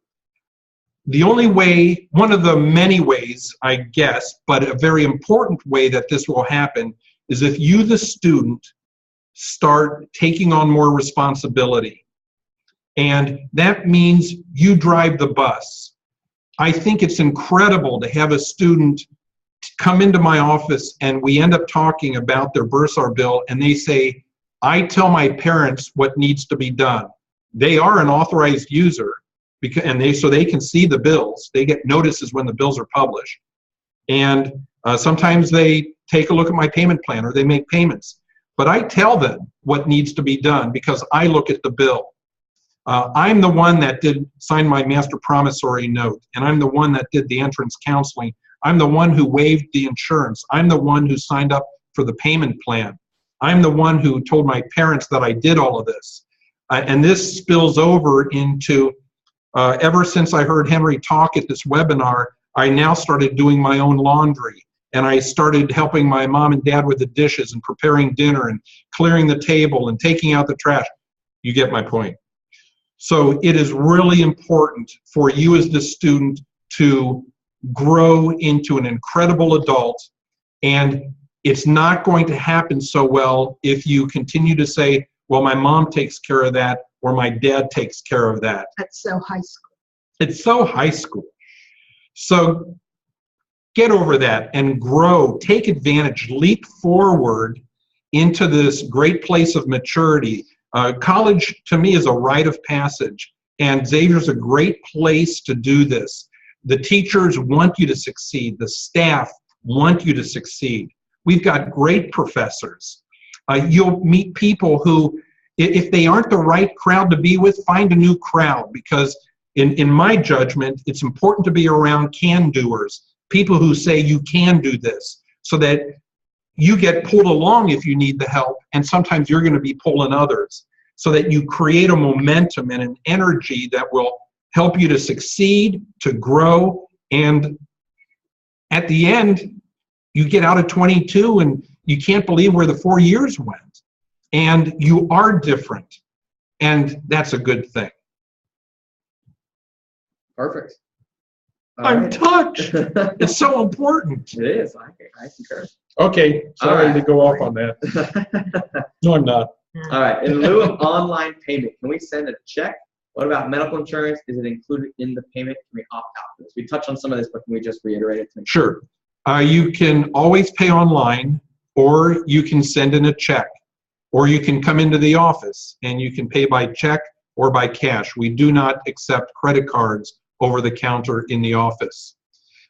The only way, one of the many ways, I guess, but a very important way that this will happen is if you, the student, start taking on more responsibility. And that means you drive the bus. I think it's incredible to have a student come into my office and we end up talking about their bursar bill, and they say, I tell my parents what needs to be done. They are an authorized user so they can see the bills. They get notices when the bills are published. And sometimes they take a look at my payment plan or they make payments. But I tell them what needs to be done because I look at the bill. I'm the one that signed my master promissory note, and I'm the one that did the entrance counseling. I'm the one who waived the insurance. I'm the one who signed up for the payment plan. I'm the one who told my parents that I did all of this. And this spills over into, ever since I heard Henry talk at this webinar, I now started doing my own laundry. And I started helping my mom and dad with the dishes and preparing dinner and clearing the table and taking out the trash. You get my point. So it is really important for you as the student to grow into an incredible adult, and it's not going to happen so well if you continue to say, well, my mom takes care of that or my dad takes care of that. That's so high school. It's so high school. So get over that and grow, take advantage, leap forward into this great place of maturity. College, to me, is a rite of passage, and Xavier's a great place to do this. The teachers want you to succeed. The staff want you to succeed. We've got great professors. You'll meet people who, if they aren't the right crowd to be with, find a new crowd, because in my judgment, it's important to be around can-doers, people who say you can do this, so that you get pulled along if you need the help, and sometimes you're going to be pulling others, so that you create a momentum and an energy that will help you to succeed, to grow, and at the end, you get out at 22 and you can't believe where the 4 years went, and you are different, and that's a good thing. Perfect. I'm touched. It's so important. It is. I concur. Okay, sorry to go off on that. No, I'm not. All right. In lieu of online payment, can we send a check? What about medical insurance? Is it included in the payment? Can we opt out for this? We touched on some of this, but can we just reiterate it? Sure. You can always pay online, or you can send in a check, or you can come into the office and you can pay by check or by cash. We do not accept credit cards over the counter in the office.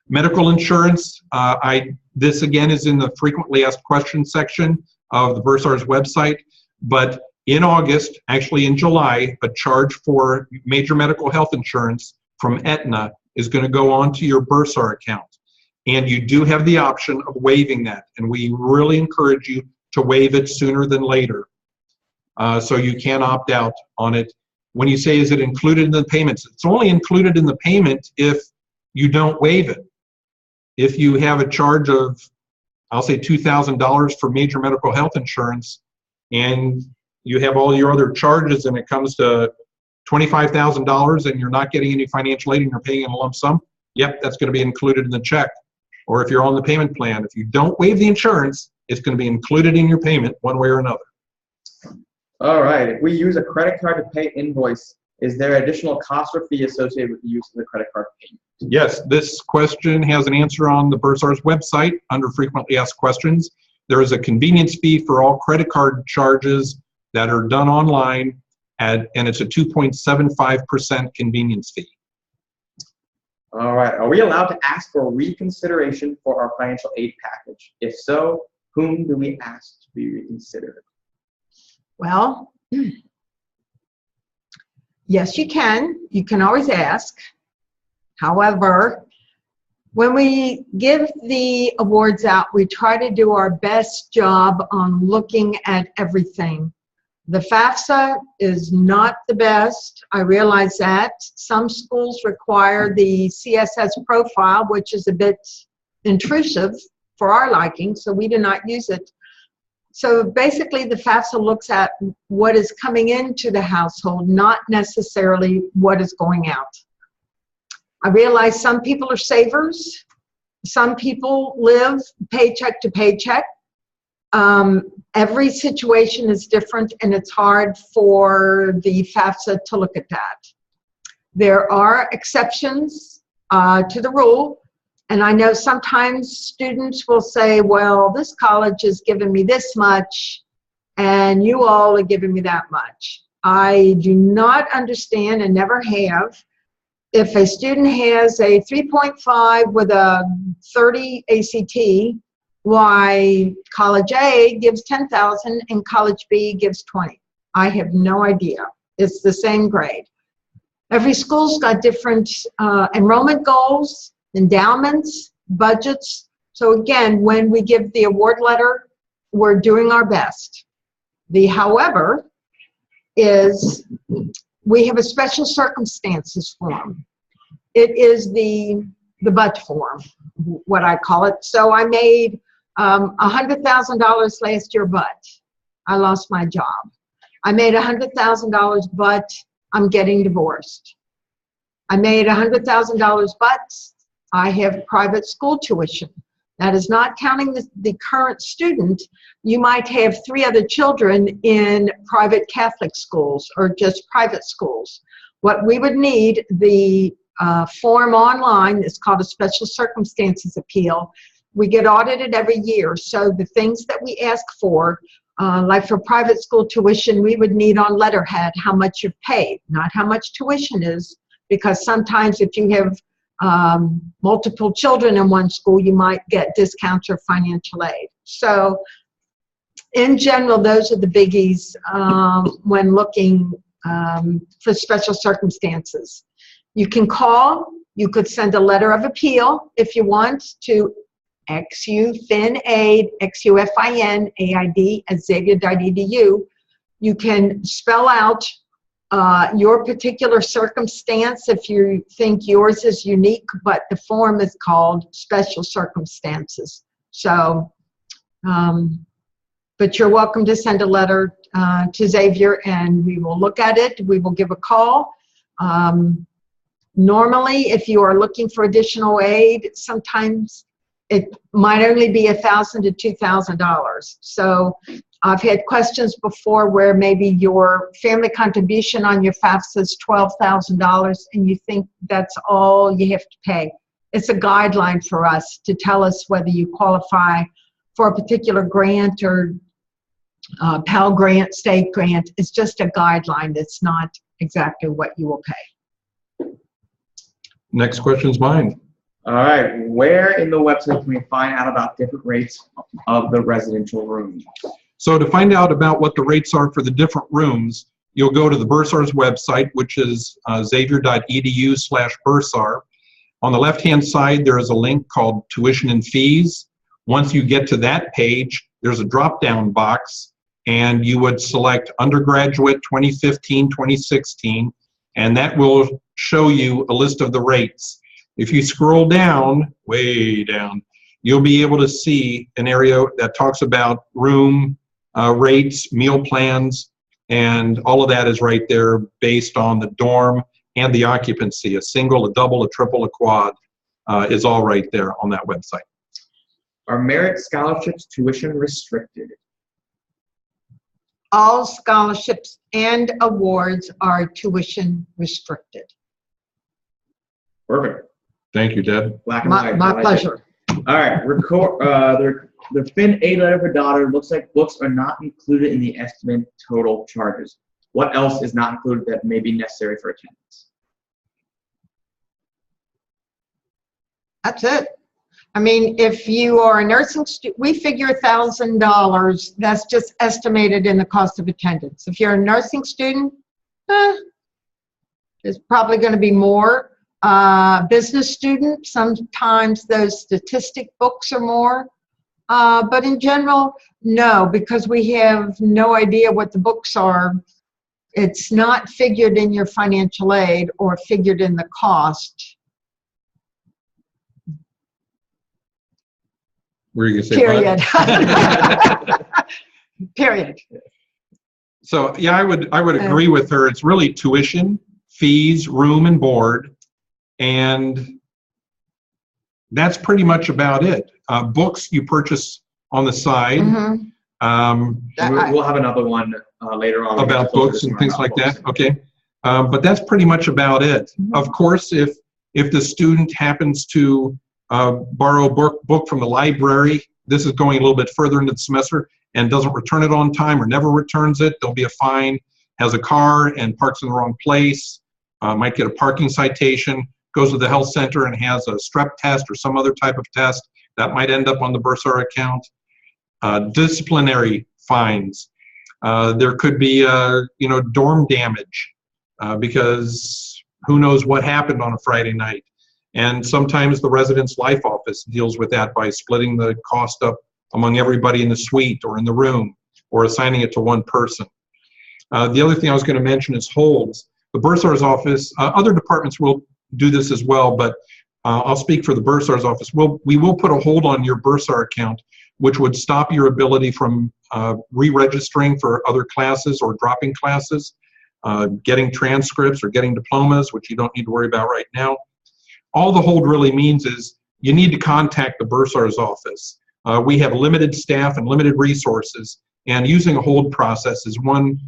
Medical insurance, this again is in the frequently asked questions section of the Bursar's website, but in August, actually in July, a charge for major medical health insurance from Aetna is going to go onto your Bursar account. And you do have the option of waiving that, and we really encourage you to waive it sooner than later. So you can opt out on it. When you say, is it included in the payments? It's only included in the payment if you don't waive it. If you have a charge of, I'll say $2,000 for major medical health insurance, and you have all your other charges and it comes to $25,000 and you're not getting any financial aid and you're paying in a lump sum, yep, that's going to be included in the check. Or if you're on the payment plan, if you don't waive the insurance, it's going to be included in your payment one way or another. All right. If we use a credit card to pay invoice, is there additional cost or fee associated with the use of the credit card payment? Yes, this question has an answer on the Bursar's website under frequently asked questions. There is a convenience fee for all credit card charges that are done online, and it's a 2.75% convenience fee. All right. Are we allowed to ask for reconsideration for our financial aid package? If so, whom do we ask to be reconsidered? Well, yes, you can. You can always ask. However, when we give the awards out, we try to do our best job on looking at everything. The FAFSA is not the best. I realize that. Some schools require the CSS profile, which is a bit intrusive for our liking, so we do not use it. So basically, the FAFSA looks at what is coming into the household, not necessarily what is going out. I realize some people are savers. Some people live paycheck to paycheck. Every situation is different, and it's hard for the FAFSA to look at that. There are exceptions to the rule, and I know sometimes students will say, well, this college is giving me this much, and you all are giving me that much. I do not understand and never have if a student has a 3.5 with a 30 ACT, why college A gives 10,000 and college B gives 20? I have no idea. It's the same grade. Every school's got different enrollment goals, endowments, budgets. So again, when we give the award letter, we're doing our best. The however is we have a special circumstances form. It is the but form, what I call it. So I made $100,000 last year, but I lost my job. I made $100,000, but I'm getting divorced. I made $100,000, but I have private school tuition. That is not counting the current student. You might have 3 other children in private Catholic schools or just private schools. What we would need, the form online is called a special circumstances appeal. We get audited every year, so the things that we ask for, like for private school tuition, we would need on letterhead how much you've paid, not how much tuition is, because sometimes if you have multiple children in one school, you might get discounts or financial aid. So in general, those are the biggies when looking for special circumstances. You can call, you could send a letter of appeal if you want to xufinaid, xufinaid at xavier.edu. You can spell out your particular circumstance if you think yours is unique, but the form is called special circumstances. So, but you're welcome to send a letter to Xavier and we will look at it. We will give a call. Normally, if you are looking for additional aid, sometimes it might only be $1,000 to $2,000. So I've had questions before where maybe your family contribution on your FAFSA is $12,000 and you think that's all you have to pay. It's a guideline for us to tell us whether you qualify for a particular grant or Pell Grant, state grant. It's just a guideline. That's not exactly what you will pay. Next question's mine. All right, where in the website can we find out about different rates of the residential rooms? So to find out about what the rates are for the different rooms, you'll go to the Bursar's website, which is xavier.edu/bursar. On the left-hand side, there is a link called Tuition and Fees. Once you get to that page, there's a drop-down box, and you would select undergraduate 2015, 2016, and that will show you a list of the rates. If you scroll down, way down, you'll be able to see an area that talks about room rates, meal plans, and all of that is right there based on the dorm and the occupancy. A single, a double, a triple, a quad is all right there on that website. Are merit scholarships tuition restricted? All scholarships and awards are tuition restricted. Perfect. Thank you, Deb. Black and white. My pleasure. All right, the Fin aid letter for daughter looks like books are not included in the estimate total charges. What else is not included that may be necessary for attendance? That's it. I mean, if you are a nursing student, we figure $1,000. That's just estimated in the cost of attendance. If you're a nursing student, there's probably going to be more. Business student, sometimes those statistic books are more. But in general, no, because we have no idea what the books are. It's not figured in your financial aid or figured in the cost. Were you going to say Period. what? Period. So yeah, I would agree with her. It's really tuition, fees, room and board, and that's pretty much about it. Books you purchase on the side. Mm-hmm. We'll have another one later on About books and things like that. Okay, but that's pretty much about it. Mm-hmm. Of course, if the student happens to borrow a book from the library, this is going a little bit further into the semester, and doesn't return it on time or never returns it, there'll be a fine. Has a car and parks in the wrong place, might get a parking citation, goes to the health center and has a strep test or some other type of test, that might end up on the bursar account. Disciplinary fines. There could be, dorm damage because who knows what happened on a Friday night. And sometimes the residence life office deals with that by splitting the cost up among everybody in the suite or in the room, or assigning it to one person. The other thing I was going to mention is holds. The bursar's office, other departments will do this as well, but I'll speak for the bursar's office. We will put a hold on your bursar account, which would stop your ability from re-registering for other classes or dropping classes, getting transcripts or getting diplomas, which you don't need to worry about right now. All the hold really means is you need to contact the bursar's office. We have limited staff and limited resources, and using a hold process is one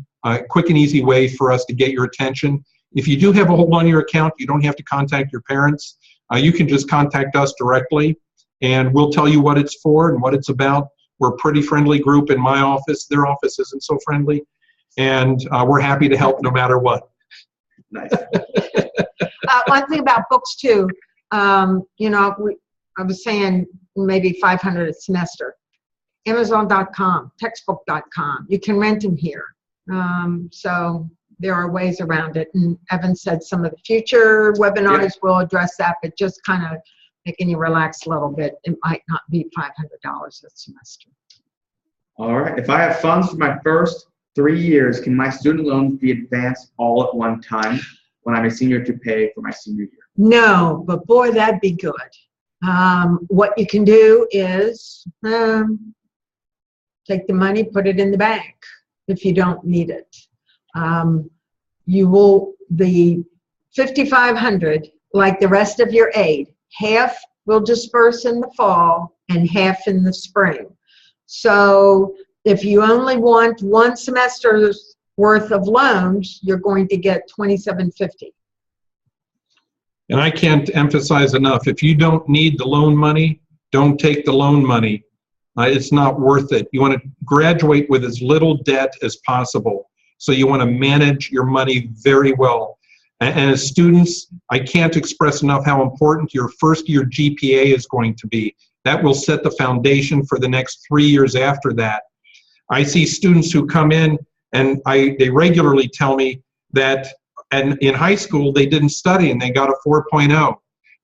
quick and easy way for us to get your attention. If you do have a hold on your account, you don't have to contact your parents. You can just contact us directly, and we'll tell you what it's for and what it's about. We're a pretty friendly group in my office. Their office isn't so friendly, and we're happy to help no matter what. Nice. One thing about books too, I was saying maybe 500 a semester. Amazon.com, textbook.com, you can rent them here. So there are ways around it. And Evan said some of the future webinars will address that, but just kind of making you relax a little bit. It might not be $500 a semester. All right. If I have funds for my first 3 years, can my student loans be advanced all at one time when I'm a senior to pay for my senior year? No, but boy, that'd be good. What you can do is take the money, put it in the bank if you don't need it. The $5,500, like the rest of your aid, half will disperse in the fall and half in the spring. So if you only want one semester's worth of loans, you're going to get $2,750. And I can't emphasize enough, if you don't need the loan money, don't take the loan money. It's not worth it. You want to graduate with as little debt as possible. So you want to manage your money very well. And as students, I can't express enough how important your first year GPA is going to be. That will set the foundation for the next 3 years after that. I see students who come in and they regularly tell me that in high school they didn't study and they got a 4.0.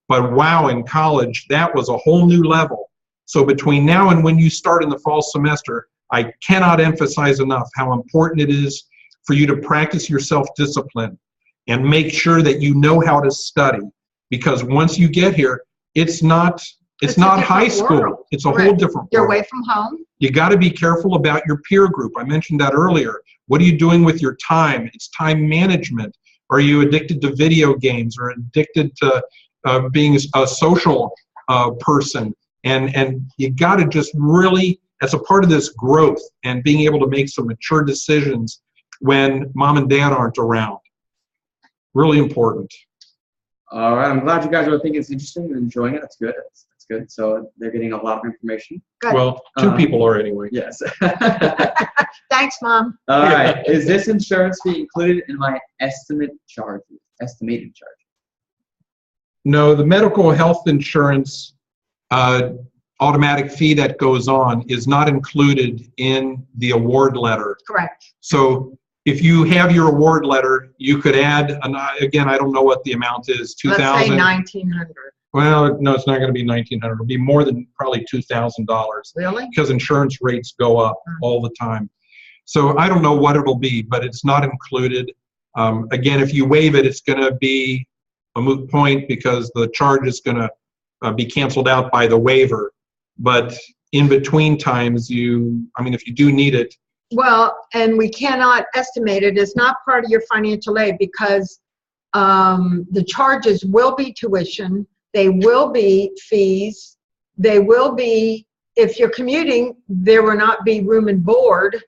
But wow, in college, that was a whole new level. So between now and when you start in the fall semester, I cannot emphasize enough how important it is for you to practice your self-discipline and make sure that you know how to study. Because once you get here, it's not high school. World. It's a whole different world. You're away from home. You got to be careful about your peer group. I mentioned that earlier. What are you doing with your time? It's time management. Are you addicted to video games or addicted to being a social person? And you got to just really, as a part of this growth and being able to make some mature decisions when mom and dad aren't around. Really important. All right. I'm glad you guys are thinking it's interesting and enjoying it. That's good. That's good. So they're getting a lot of information. Good. Well, two people are anyway. Yes. Thanks, Mom. All right. Is this insurance fee included in my estimated charge? No, the medical health insurance automatic fee that goes on is not included in the award letter. Correct. So if you have your award letter, you could add, again, I don't know what the amount is, $2,000. Let's say $1,900. Well, no, it's not going to be $1,900. It'll be more than probably $2,000. Really? Because insurance rates go up all the time. So I don't know what it'll be, but it's not included. Again, if you waive it, it's going to be a moot point because the charge is going to be canceled out by the waiver. But in between times, if you do need it. Well, and we cannot estimate it. It's not part of your financial aid because the charges will be tuition. They will be fees. They will be, if you're commuting, there will not be room and board.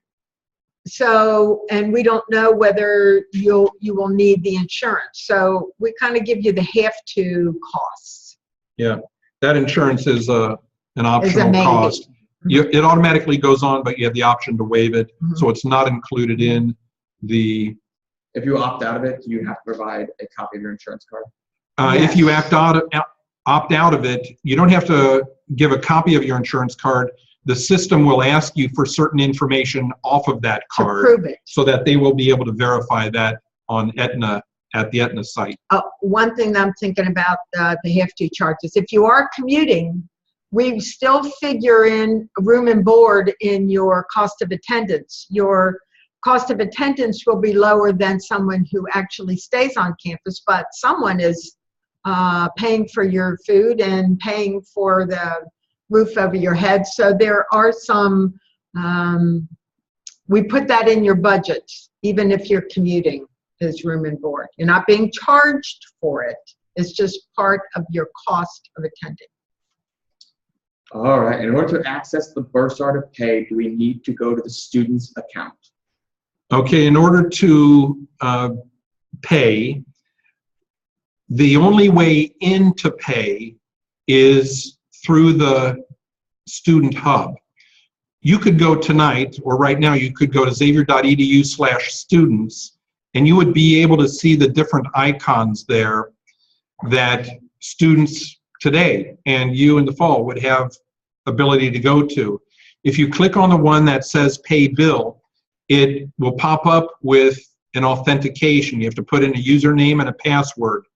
So, and we don't know whether you will need the insurance. So we kind of give you the have-to costs. Yeah, that insurance is an optional cost. It automatically goes on, but you have the option to waive it. So it's not included in the If you opt out of it, you have to provide a copy of your insurance card. If you opt out of it, you don't have to give a copy of your insurance card. The system will ask you for certain information off of that To card prove it. so that they will be able to verify that on Aetna, at the Aetna site. One thing that I'm thinking about, the hefty charges. If you are commuting, we still figure in room and board in your cost of attendance. Your cost of attendance will be lower than someone who actually stays on campus, but someone is paying for your food and paying for the roof over your head. So there are some, we put that in your budget, even if you're commuting, is room and board. You're not being charged for it. It's just part of your cost of attending. All right. In order to access the Bursar to pay, do we need to go to the student's account? Okay, in order to pay, the only way in to pay is through the student hub. You could go tonight, or right now, you could go to xavier.edu/students, and you would be able to see the different icons there that students today and you in the fall would have ability to go to. If you click on the one that says Pay Bill, it will pop up with an authentication. You have to put in a username and a password.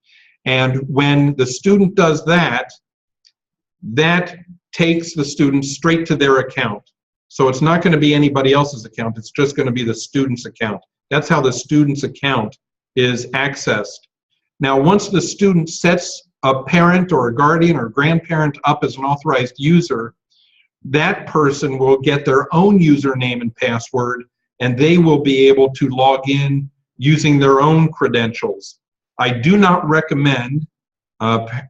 And when the student does that, that takes the student straight to their account. So it's not going to be anybody else's account. It's just going to be the student's account. That's how the student's account is accessed. Now, once the student sets a parent or a guardian or grandparent up as an authorized user, that person will get their own username and password, and they will be able to log in using their own credentials. I do not recommend,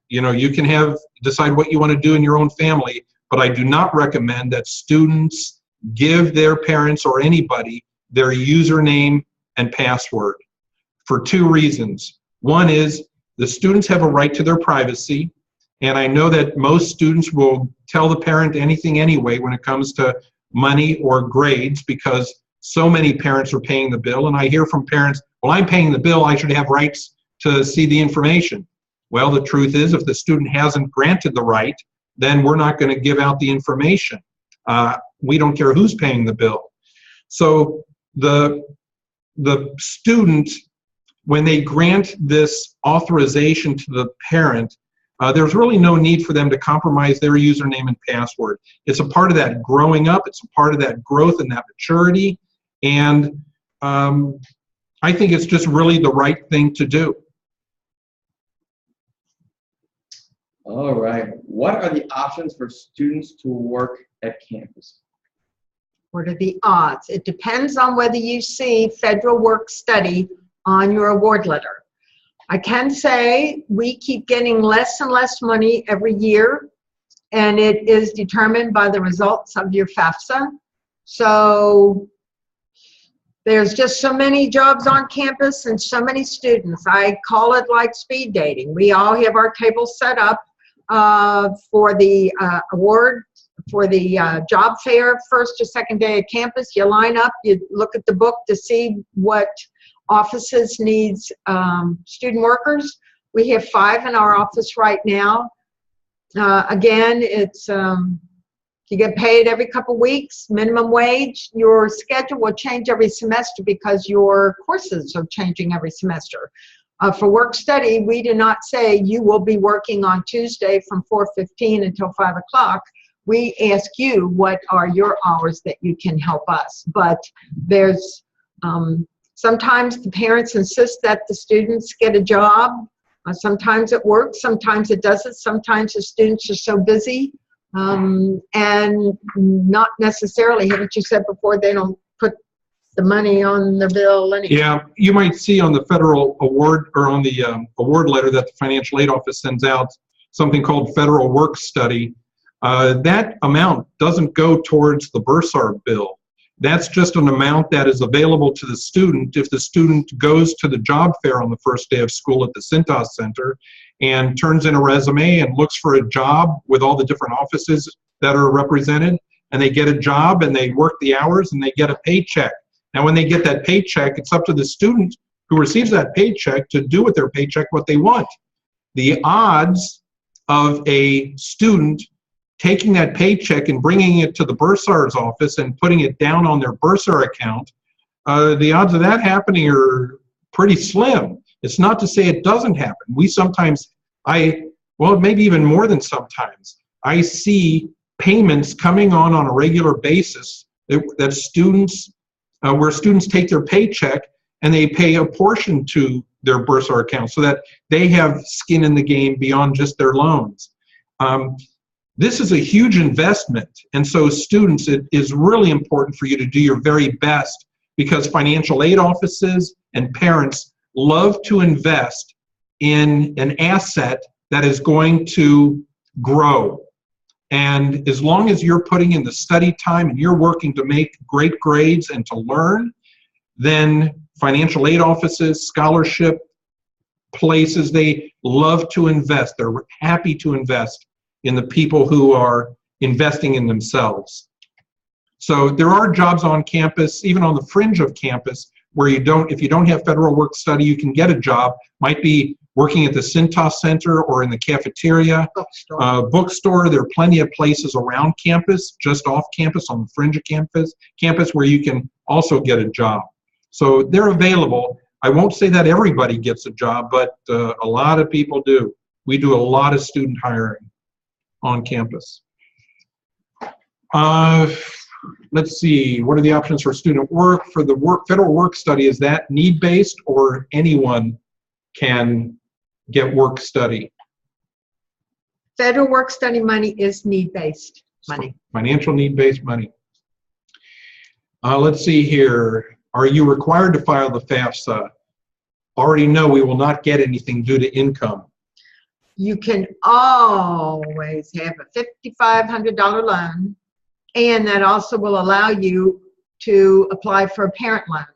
you can decide what you want to do in your own family, but I do not recommend that students give their parents or anybody their username and password for two reasons. One is the students have a right to their privacy, and I know that most students will tell the parent anything anyway when it comes to money or grades because so many parents are paying the bill, and I hear from parents, well, I'm paying the bill, I should have rights to see the information. Well, the truth is, if the student hasn't granted the right, then we're not going to give out the information. We don't care who's paying the bill. So the student, when they grant this authorization to the parent, there's really no need for them to compromise their username and password. It's a part of that growing up. It's a part of that growth and that maturity. And I think it's just really the right thing to do. All right. What are the options for students to work at campus? What are the odds? It depends on whether you see federal work study on your award letter. I can say we keep getting less and less money every year, and it is determined by the results of your FAFSA. So there's just so many jobs on campus and so many students. I call it like speed dating. We all have our tables set up for the award, for the job fair, first or second day of campus. You line up, you look at the book to see what offices needs student workers. We have 5 in our office right now. Again, it's you get paid every couple weeks, minimum wage. Your schedule will change every semester because your courses are changing every semester. For work study, we do not say you will be working on Tuesday from 4:15 until 5 o'clock. We ask you what are your hours that you can help us. But there's sometimes the parents insist that the students get a job. Sometimes it works, sometimes it doesn't. Sometimes the students are so busy and not necessarily, haven't you said before, they don't put the money on the bill anyway. Yeah, you might see on the federal award or on the award letter that the financial aid office sends out something called federal work study. That amount doesn't go towards the Bursar bill. That's just an amount that is available to the student if the student goes to the job fair on the first day of school at the Cintas Center and turns in a resume and looks for a job with all the different offices that are represented, and they get a job and they work the hours and they get a paycheck. Now, when they get that paycheck, it's up to the student who receives that paycheck to do with their paycheck what they want. The odds of a student taking that paycheck and bringing it to the bursar's office and putting it down on their bursar account, the odds of that happening are pretty slim. It's not to say it doesn't happen. We sometimes, well, maybe even more than sometimes, I see payments coming on a regular basis that students, where students take their paycheck and they pay a portion to their bursar account so that they have skin in the game beyond just their loans. This is a huge investment, and so students, it is really important for you to do your very best, because financial aid offices and parents love to invest in an asset that is going to grow. And as long as you're putting in the study time and you're working to make great grades and to learn, then financial aid offices, scholarship places, they love to invest. They're happy to invest in the people who are investing in themselves. So there are jobs on campus, even on the fringe of campus, where if you don't have federal work study, you can get a job. Might be working at the Cintas Center or in the cafeteria, bookstore. There are plenty of places around campus, just off campus, on the fringe of campus where you can also get a job. So they're available. I won't say that everybody gets a job, but a lot of people do. We do a lot of student hiring on campus. Let's see, what are the options for student work? For the federal work study, is that need-based, or anyone can get work study? Federal work study money is need-based money. Financial need-based money. Let's see here. Are you required to file the FAFSA? Already know we will not get anything due to income. You can always have a $5,500 loan, and that also will allow you to apply for a parent loan.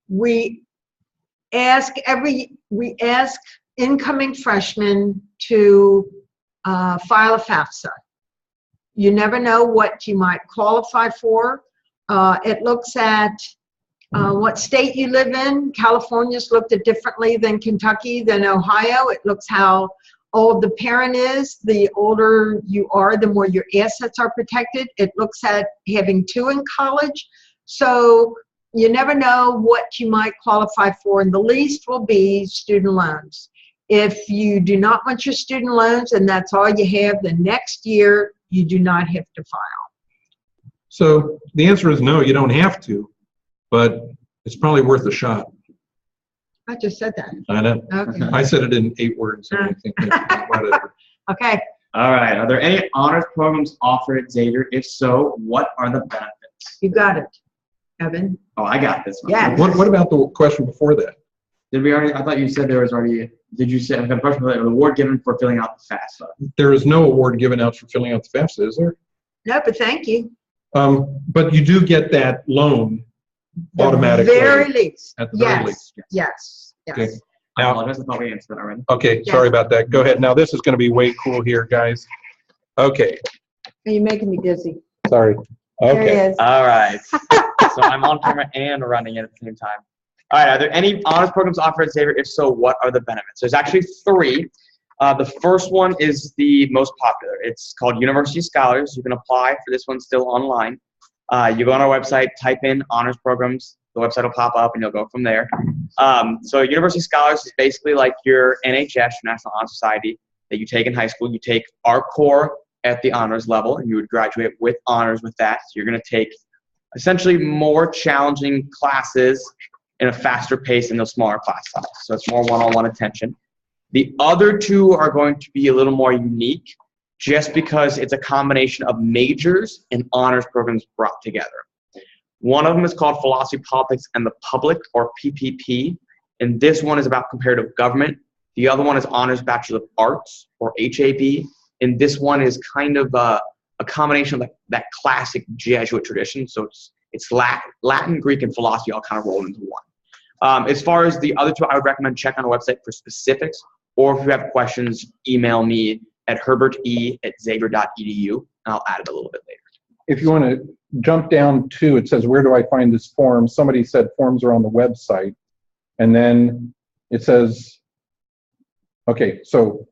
We ask incoming freshmen to file a FAFSA. You never know what you might qualify for. It looks at what state you live in. California's looked at differently than Kentucky, than Ohio. It looks how old the parent is. The older you are, the more your assets are protected. It looks at having two in college. So you never know what you might qualify for, and the least will be student loans. If you do not want your student loans and that's all you have, the next year you do not have to file. So the answer is no, you don't have to, but it's probably worth a shot. I just said that. I know. Okay. I said it in 8 words. So I think whatever. Okay. All right. Are there any honors programs offered at Xavier? If so, what are the benefits? You got it, Evan. Oh, I got this one. Yeah. What about the question before that? Did we already? I thought you said there was already. Did you say? I've got a question about an award given for filling out the FAFSA. There is no award given out for filling out the FAFSA, is there? No, but thank you. But you do get that loan automatically. At the very least. At the very least. Yes. Yes. Okay. I Now, apologize. I thought we answered that already. okay, Yeah. sorry about that. Go ahead. Now this is going to be way cool here, guys. Okay, Are you making me dizzy? sorry. There he Okay. is. All right. So I'm on camera and running it at the same time. All right. Are there any honors programs offered at Xavier? If so, what are the benefits? There's actually 3. The first one is the most popular. It's called University Scholars. You can apply for this one still online. You go on our website, type in honors programs. The website will pop up, and you'll go from there. So University Scholars is basically like your NHS, National Honor Society, that you take in high school. You take our core at the honors level, and you would graduate with honors with that. So you're going to take essentially more challenging classes in a faster pace in those smaller class sizes. So it's more one-on-one attention. The other 2 are going to be a little more unique just because it's a combination of majors and honors programs brought together. One of them is called Philosophy, Politics, and the Public, or PPP, and this one is about comparative government. The other one is Honors Bachelor of Arts, or HAB, and this one is kind of a combination of that classic Jesuit tradition. So it's Latin, Greek, and philosophy all kind of rolled into one. As far as the other 2, I would recommend check on our website for specifics, or if you have questions, email me at herberte@xavier.edu, and I'll add it a little bit later. If you want to jump down to, it says, where do I find this form? Somebody said forms are on the website. And then it says, okay, so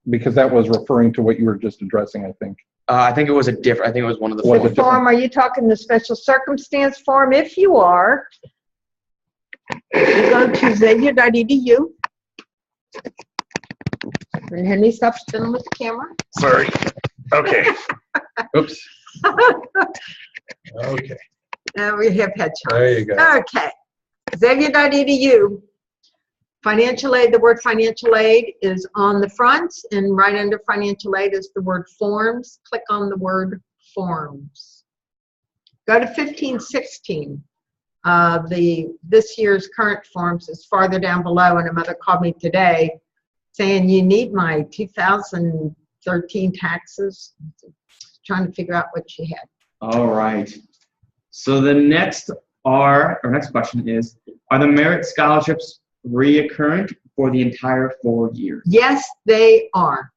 because that was referring to what you were just addressing, I think. I think it was I think it was one of the Was it forms. Form, are you talking the special circumstance form? If you are, you go to xavier.edu. And Henry, stop spinning with the camera. Sorry. Okay. Oops. Okay. Now we have headshots. There you go. Okay. Xavier.edu. Financial aid, the word financial aid is on the front, and right under financial aid is the word forms. Click on the word forms. Go to 1516. This year's current forms is farther down below, and a mother called me today saying, you need my 2013 taxes. Trying to figure out what she had. All right. So the next question is, are the merit scholarships reoccurring for the entire 4 years? Yes, they are.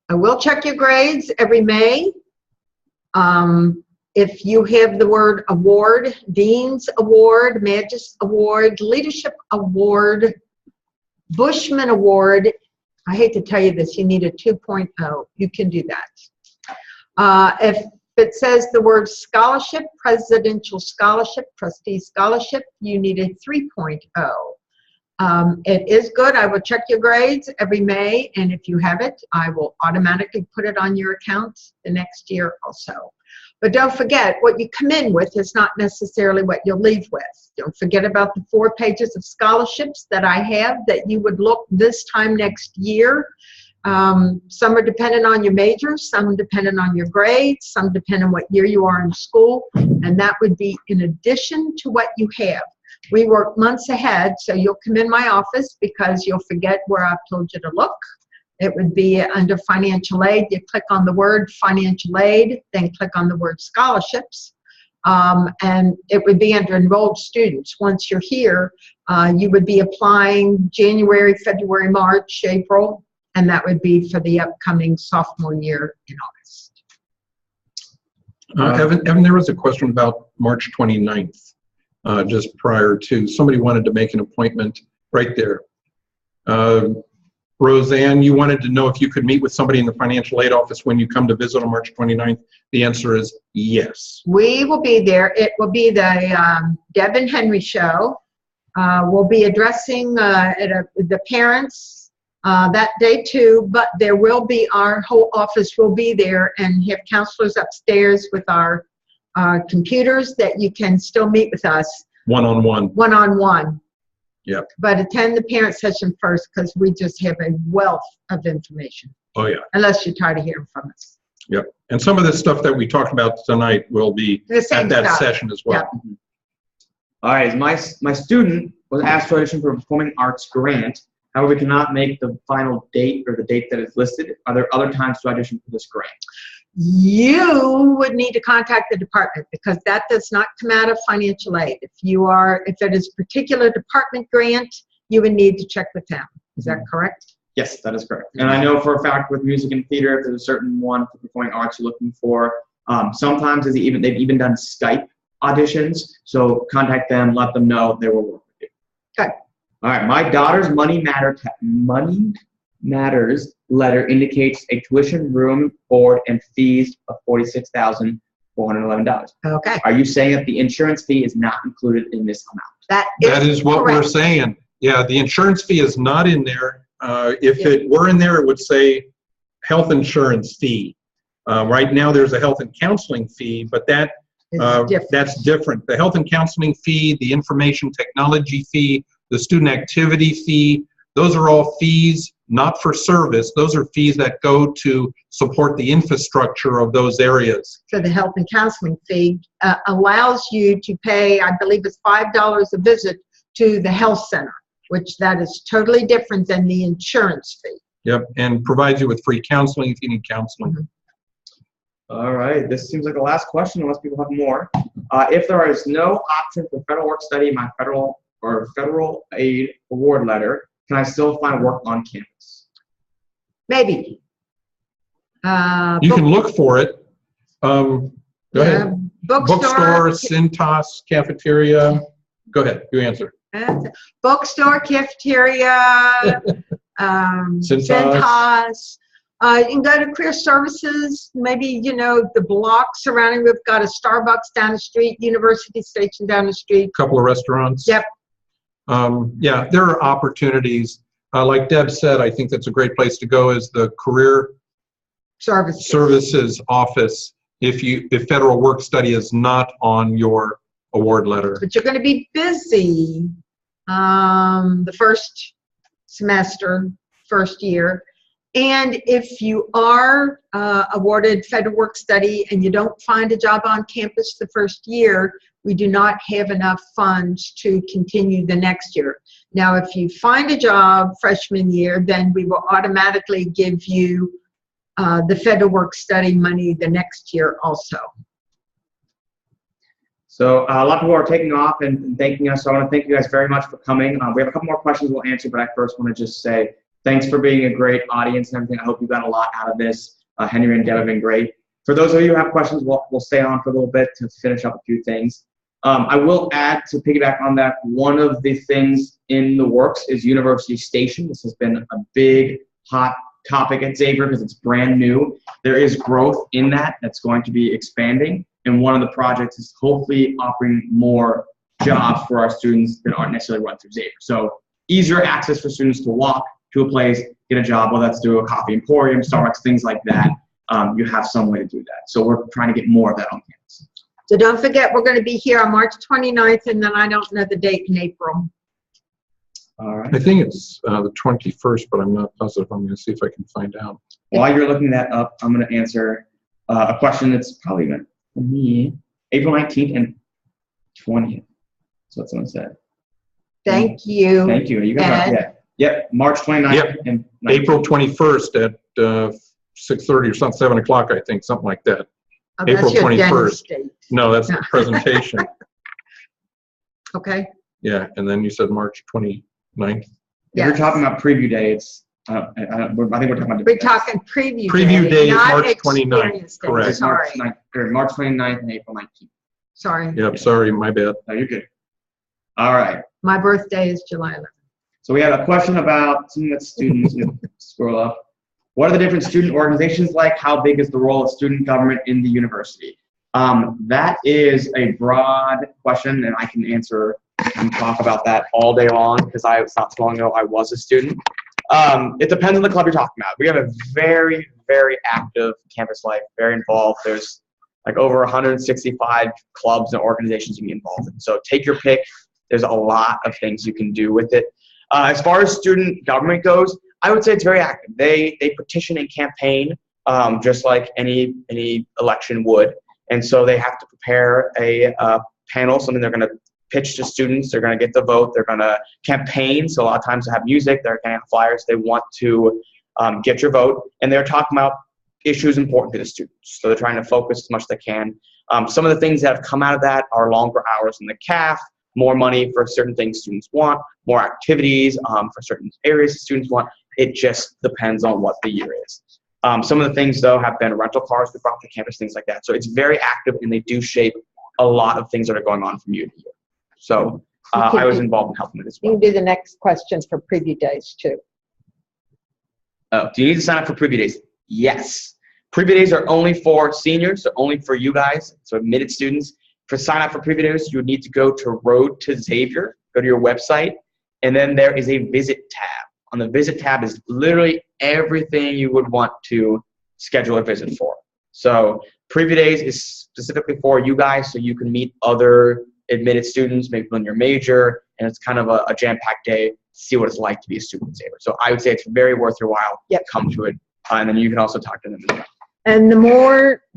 I will check your grades every May. If you have the word award, Dean's Award, Magis Award, Leadership Award, Bushman Award, I hate to tell you this, you need a 2.0. You can do that. If it says the word scholarship, presidential scholarship, trustee scholarship, you need a 3.0. It is good. I will check your grades every May, and if you have it, I will automatically put it on your account the next year also. But don't forget, what you come in with is not necessarily what you'll leave with. Don't forget about the 4 pages of scholarships that I have that you would look this time next year. Some are dependent on your major, some dependent on your grades, some depend on what year you are in school, and that would be in addition to what you have. We work months ahead, so you'll come in my office because you'll forget where I've told you to look. It would be under financial aid. You click on the word financial aid, then click on the word scholarships, and it would be under enrolled students. Once you're here, you would be applying January, February, March, April, and that would be for the upcoming sophomore year in August. Evan, there was a question about March 29th, just prior to, somebody wanted to make an appointment right there. Roseanne, you wanted to know if you could meet with somebody in the financial aid office when you come to visit on March 29th. The answer is yes. We will be there. It will be the Deb and Henry show. We'll be addressing the parents that day too, but there will be, our whole office will be there and have counselors upstairs with our computers that you can still meet with us. One-on-one. One-on-one. Yep. But attend the parent session first because we just have a wealth of information. Oh, yeah. Unless you're tired of hearing from us. Yep. And some of the stuff that we talked about tonight will be at that session as well. Yep. All right. My student was asked to audition for a performing arts grant. However, we cannot make the final date or the date that is listed. Are there other times to audition for this grant? You would need to contact the department because that does not come out of financial aid. If it is a particular department grant, you would need to check with them. Is that correct? Yes, that is correct. And I know for a fact with music and theater, if there's a certain one for performing arts you're looking for, sometimes they've even done Skype auditions. So contact them, let them know, they will work with you. Good. All right, my daughter's Money Matters letter indicates a tuition, room, board, and fees of $46,411. Okay. Are you saying that the insurance fee is not included in this amount? That is what correct. we're saying. Yeah, the insurance fee is not in there. If it were in there, it would say health insurance fee. Right now, there's a health and counseling fee, but that's different. The health and counseling fee, the information technology fee, the student activity fee, those are all fees not for service. Those are fees that go to support the infrastructure of those areas. So the health and counseling fee allows you to pay, I believe it's $5 a visit to the health center, which that is totally different than the insurance fee. Yep, and provides you with free counseling if you need counseling. Mm-hmm. All right, this seems like the last question unless people have more. If there is no option for federal work study in my federal aid award letter, can I still find work on campus? Maybe. You can look for it. Go ahead. Bookstore, Cintas, cafeteria. Go ahead, you answer. Bookstore, cafeteria, Cintas. You can go to career services, maybe, the block surrounding, we've got a Starbucks down the street, University Station down the street. Couple of restaurants. Yep. Yeah, there are opportunities. Like Deb said, I think that's a great place to go is the Career Services Office if federal work study is not on your award letter. But you're going to be busy the first semester, first year. And if you are awarded federal work study and you don't find a job on campus the first year, we do not have enough funds to continue the next year. Now, if you find a job freshman year, then we will automatically give you the federal work study money the next year also. So a lot of people are taking off and thanking us. So I want to thank you guys very much for coming. We have a couple more questions we'll answer, but I first want to just say thanks for being a great audience and everything. I hope you got a lot out of this. Henry and Deb have been great. For those of you who have questions, we'll stay on for a little bit to finish up a few things. I will add, to piggyback on that, one of the things in the works is University Station. This has been a big, hot topic at Xavier because it's brand new. There is growth in that's going to be expanding. And one of the projects is hopefully offering more jobs for our students that aren't necessarily run through Xavier. So easier access for students to walk to a place, get a job, whether that's through a coffee emporium, Starbucks, things like that. You have some way to do that. So we're trying to get more of that on campus. So don't forget, we're going to be here on March 29th, and then I don't know the date in April. All right. I think it's the 21st, but I'm not positive. I'm going to see if I can find out. While you're looking that up, I'm going to answer a question that's probably going to, for me, April 19th and 20th. That's what someone said. Thank you. Thank you. You guys are, Yep, March 29th. Yep. And 19th. April 21st at 6:30 or something, 7 o'clock, I think, something like that. Oh, April that's your 21st. dentist date. No, that's the presentation. Okay. Yeah, and then you said March 29th. If you're talking about preview day, it's, I think we're talking about We're talking preview day. Preview day is not March 29th, experience day. correct. Sorry. March 29th and April 19th. Sorry. Yep, sorry, my bad. No, you're good. All right. My birthday is July 11th. So we have a question about something that students scroll up. What are the different student organizations like? How big is the role of student government in the university? That is a broad question, and I can answer and talk about that all day long because not so long ago I was a student. It depends on the club you're talking about. We have a very, very active campus life, very involved. There's like over 165 clubs and organizations you can be involved in. So take your pick. There's a lot of things you can do with it. As far as student government goes, I would say it's very active. They petition and campaign just like any election would. And so they have to prepare a panel, something they're going to pitch to students. They're going to get the vote. They're going to campaign. So a lot of times they have music. They're going to have flyers. They want to get your vote. And they're talking about issues important to the students. So they're trying to focus as much as they can. Some of the things that have come out of that are longer hours in the CAF, more money for certain things students want, more activities for certain areas students want. It just depends on what the year is. Some of the things, though, have been rental cars we brought to campus, things like that. So it's very active, and they do shape a lot of things that are going on from year to year. So I was involved in helping it as well. You can do the next questions for preview days, too. Oh, do you need to sign up for preview days? Yes. Preview days are only for seniors, so only for you guys, so admitted students. For sign up for preview days, you would need to go to Road to Xavier, go to your website, and then there is a visit tab. On the visit tab is literally everything you would want to schedule a visit for. So preview days is specifically for you guys so you can meet other admitted students, maybe in your major, and it's kind of a jam-packed day to see what it's like to be a student at Xavier. So I would say it's very worth your while. Yep. Come to it, and then you can also talk to them as well. And the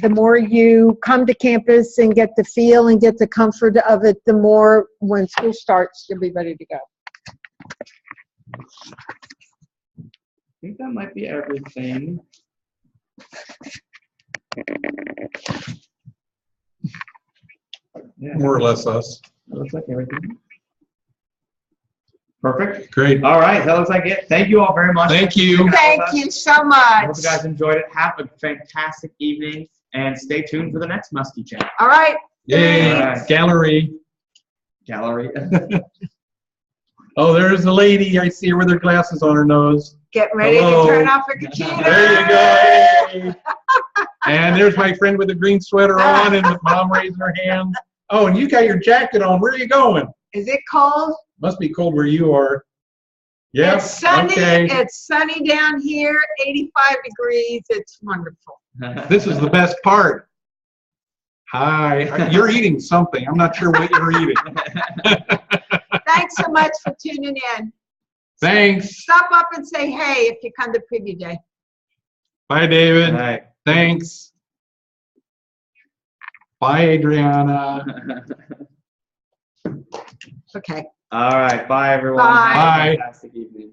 more you come to campus and get the feel and get the comfort of it, the more when school starts, you'll be ready to go. I think that might be everything. Yeah, More or less us. that looks like everything. Perfect. Great. All right, that looks like it. Thank you all very much. Thank you. Thank you so I hope much. you guys enjoyed it. Have a fantastic evening, and stay tuned for the next Muskie Chat. All right. Yay. All right. Gallery. Gallery. Oh, there's the lady. I see her with her glasses on her nose. Getting ready Hello. to turn off her computer. There you go. Hey. And there's my friend with the green sweater on and mom raising her hand. Oh, and you got your jacket on. Where are you going? Is it cold? Must be cold where you are. Yep. It's sunny. Okay. It's sunny down here, 85 degrees. It's wonderful. This is the best part. Hi. You're eating something. I'm not sure what you're eating. Thanks so much for tuning in. Thanks. Stop up and say hey if you come to preview day. Bye, David. Right. Thanks. Bye, Adriana. Okay. All right. Bye, everyone. Bye. Have a Bye. fantastic evening.